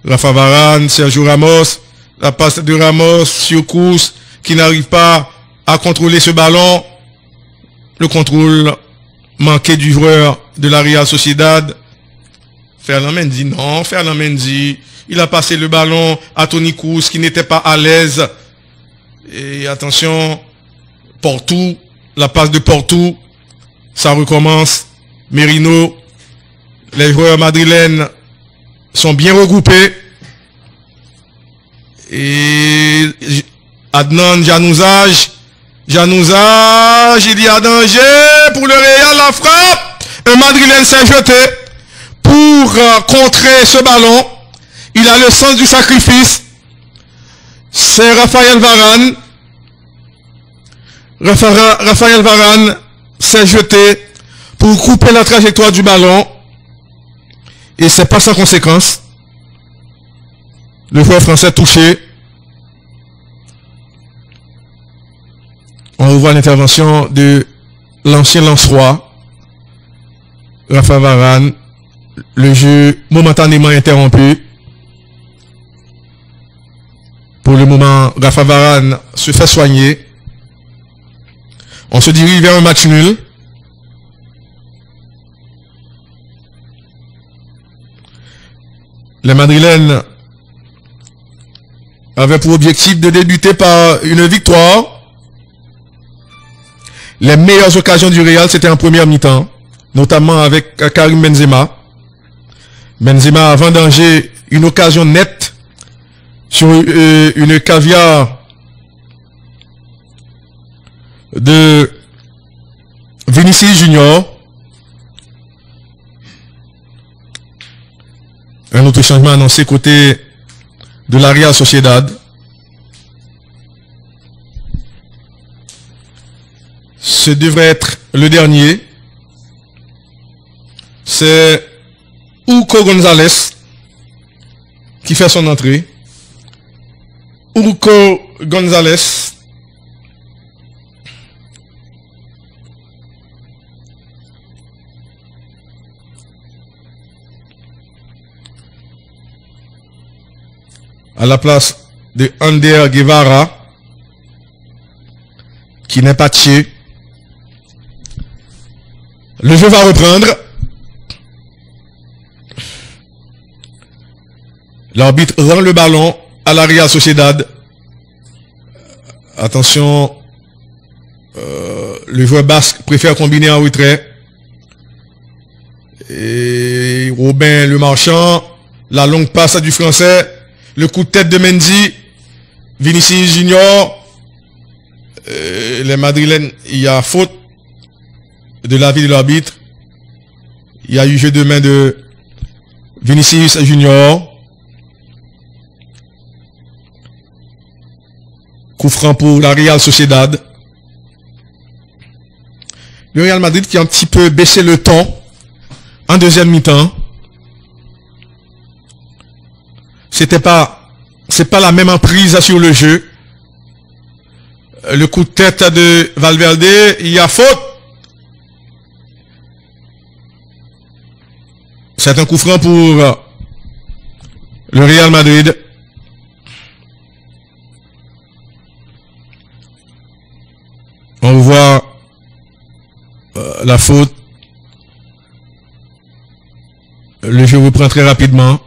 Rafa Varane, Sergio Ramos. La passe de Ramos sur Kroos qui n'arrive pas à contrôler ce ballon. Le contrôle manqué du joueur de la Real Sociedad. Ferland Mendy, non, Ferland Mendy. Il a passé le ballon à Toni Kroos qui n'était pas à l'aise. Et attention, Porto, la passe de Porto, ça recommence. Merino, les joueurs madrilènes sont bien regroupés. Et Adnan Januzaj, il y a danger pour le Real, la frappe. Un Madrilène s'est jeté pour contrer ce ballon. Il a le sens du sacrifice. C'est Raphaël Varane. Raphaël Varane s'est jeté pour couper la trajectoire du ballon. Et c'est pas sans conséquence. Le joueur français touché. On revoit l'intervention de l'ancien Lançois, Rafa Varane. Le jeu momentanément interrompu. Pour le moment, Rafa Varane se fait soigner. On se dirige vers un match nul. Les Madrilènes avaient pour objectif de débuter par une victoire. les meilleures occasions du Real, c'était en première mi-temps, notamment avec Karim Benzema. Benzema a vendangé une occasion nette sur une caviar de Vinicius Junior. Un autre changement annoncé côté de la Real Sociedad. Ce devrait être le dernier. C'est Hugo González qui fait son entrée. Hugo González. À la place de Ander Guevara, qui n'est pas tué. Le jeu va reprendre. L'arbitre rend le ballon à la Real Sociedad. Attention, le joueur basque préfère combiner en retrait. Et Robin le Marchand, la longue passe à du français. Le coup de tête de Mendy, Vinicius Junior, les Madrilènes, il y a faute de l'avis de l'arbitre. Il y a eu jeu de main de Vinicius Junior. Coup franc pour la Real Sociedad. Le Real Madrid qui a un petit peu baissé le ton en deuxième mi-temps. C'est pas la même emprise sur le jeu. Le coup de tête de Valverde, il y a faute. C'est un coup franc pour le Real Madrid. On voit la faute. Le jeu reprend très rapidement.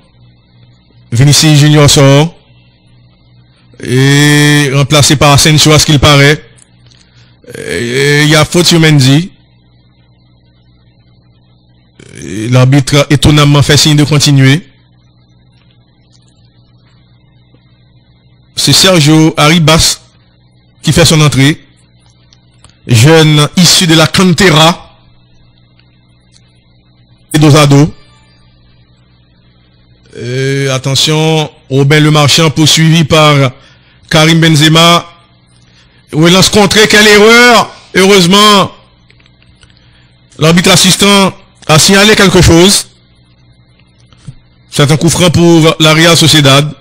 Vinicius Junior sort et remplacé par Asensio à ce qu'il paraît. Il y a faute sur Mendy. L'arbitre étonnamment fait signe de continuer. C'est Sergio Arribas qui fait son entrée. Jeune issu de la Cantera et d'Osado. Attention, Robin le Marchand poursuivi par Karim Benzema. Relance contrée, quelle erreur! Heureusement, l'arbitre assistant a signalé quelque chose. C'est un coup franc pour la Real Sociedad.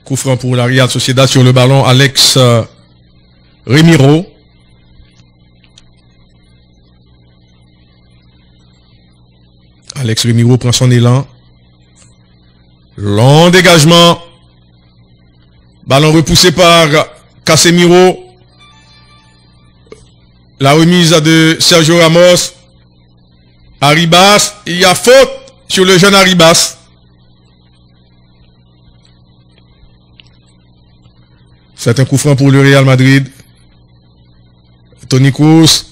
Coup franc pour la Real Sociedad sur le ballon, Alex Remiro. Alex Remiro prend son élan. Long dégagement. Ballon repoussé par Casemiro. La remise de Sergio Ramos. Arribas. Il y a faute sur le jeune Arribas. C'est un coup franc pour le Real Madrid. Toni Kroos.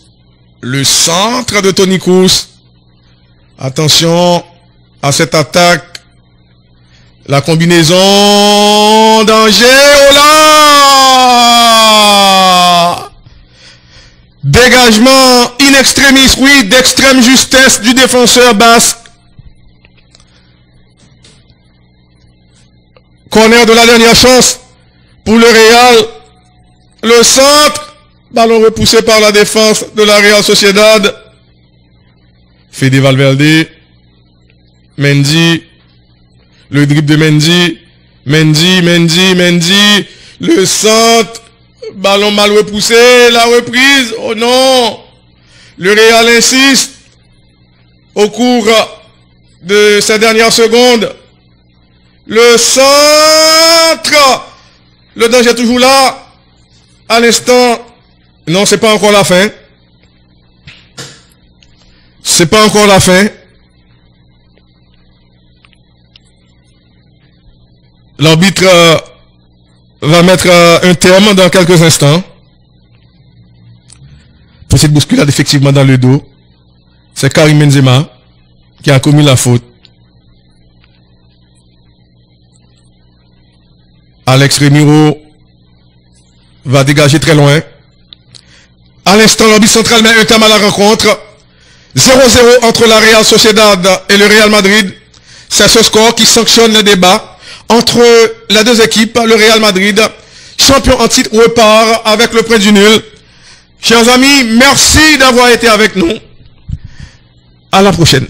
Le centre de Toni Kroos. Attention à cette attaque. La combinaison. Danger. Oh là! Dégagement in extremis, oui, d'extrême justesse du défenseur basque. Corner de la dernière chance pour le Real. Le centre. Ballon repoussé par la défense de la Real Sociedad. Fede Valverde. Mendy. Le dribble de Mendy. Mendy. Le centre. Ballon mal repoussé. La reprise. Oh non. Le Real insiste. Au cours de ces dernières secondes. Le centre. Le danger est toujours là. À l'instant. Non, c'est pas encore la fin. C'est pas encore la fin. L'arbitre va mettre un terme dans quelques instants. Petite bousculade effectivement dans le dos. C'est Karim Benzema qui a commis la faute. Alex Remiro va dégager très loin. À l'instant, l'arbitre central met un terme à la rencontre. 0-0 entre la Real Sociedad et le Real Madrid. C'est ce score qui sanctionne le débat entre les deux équipes. Le Real Madrid, champion en titre, repart avec le point du nul. Chers amis, merci d'avoir été avec nous. À la prochaine.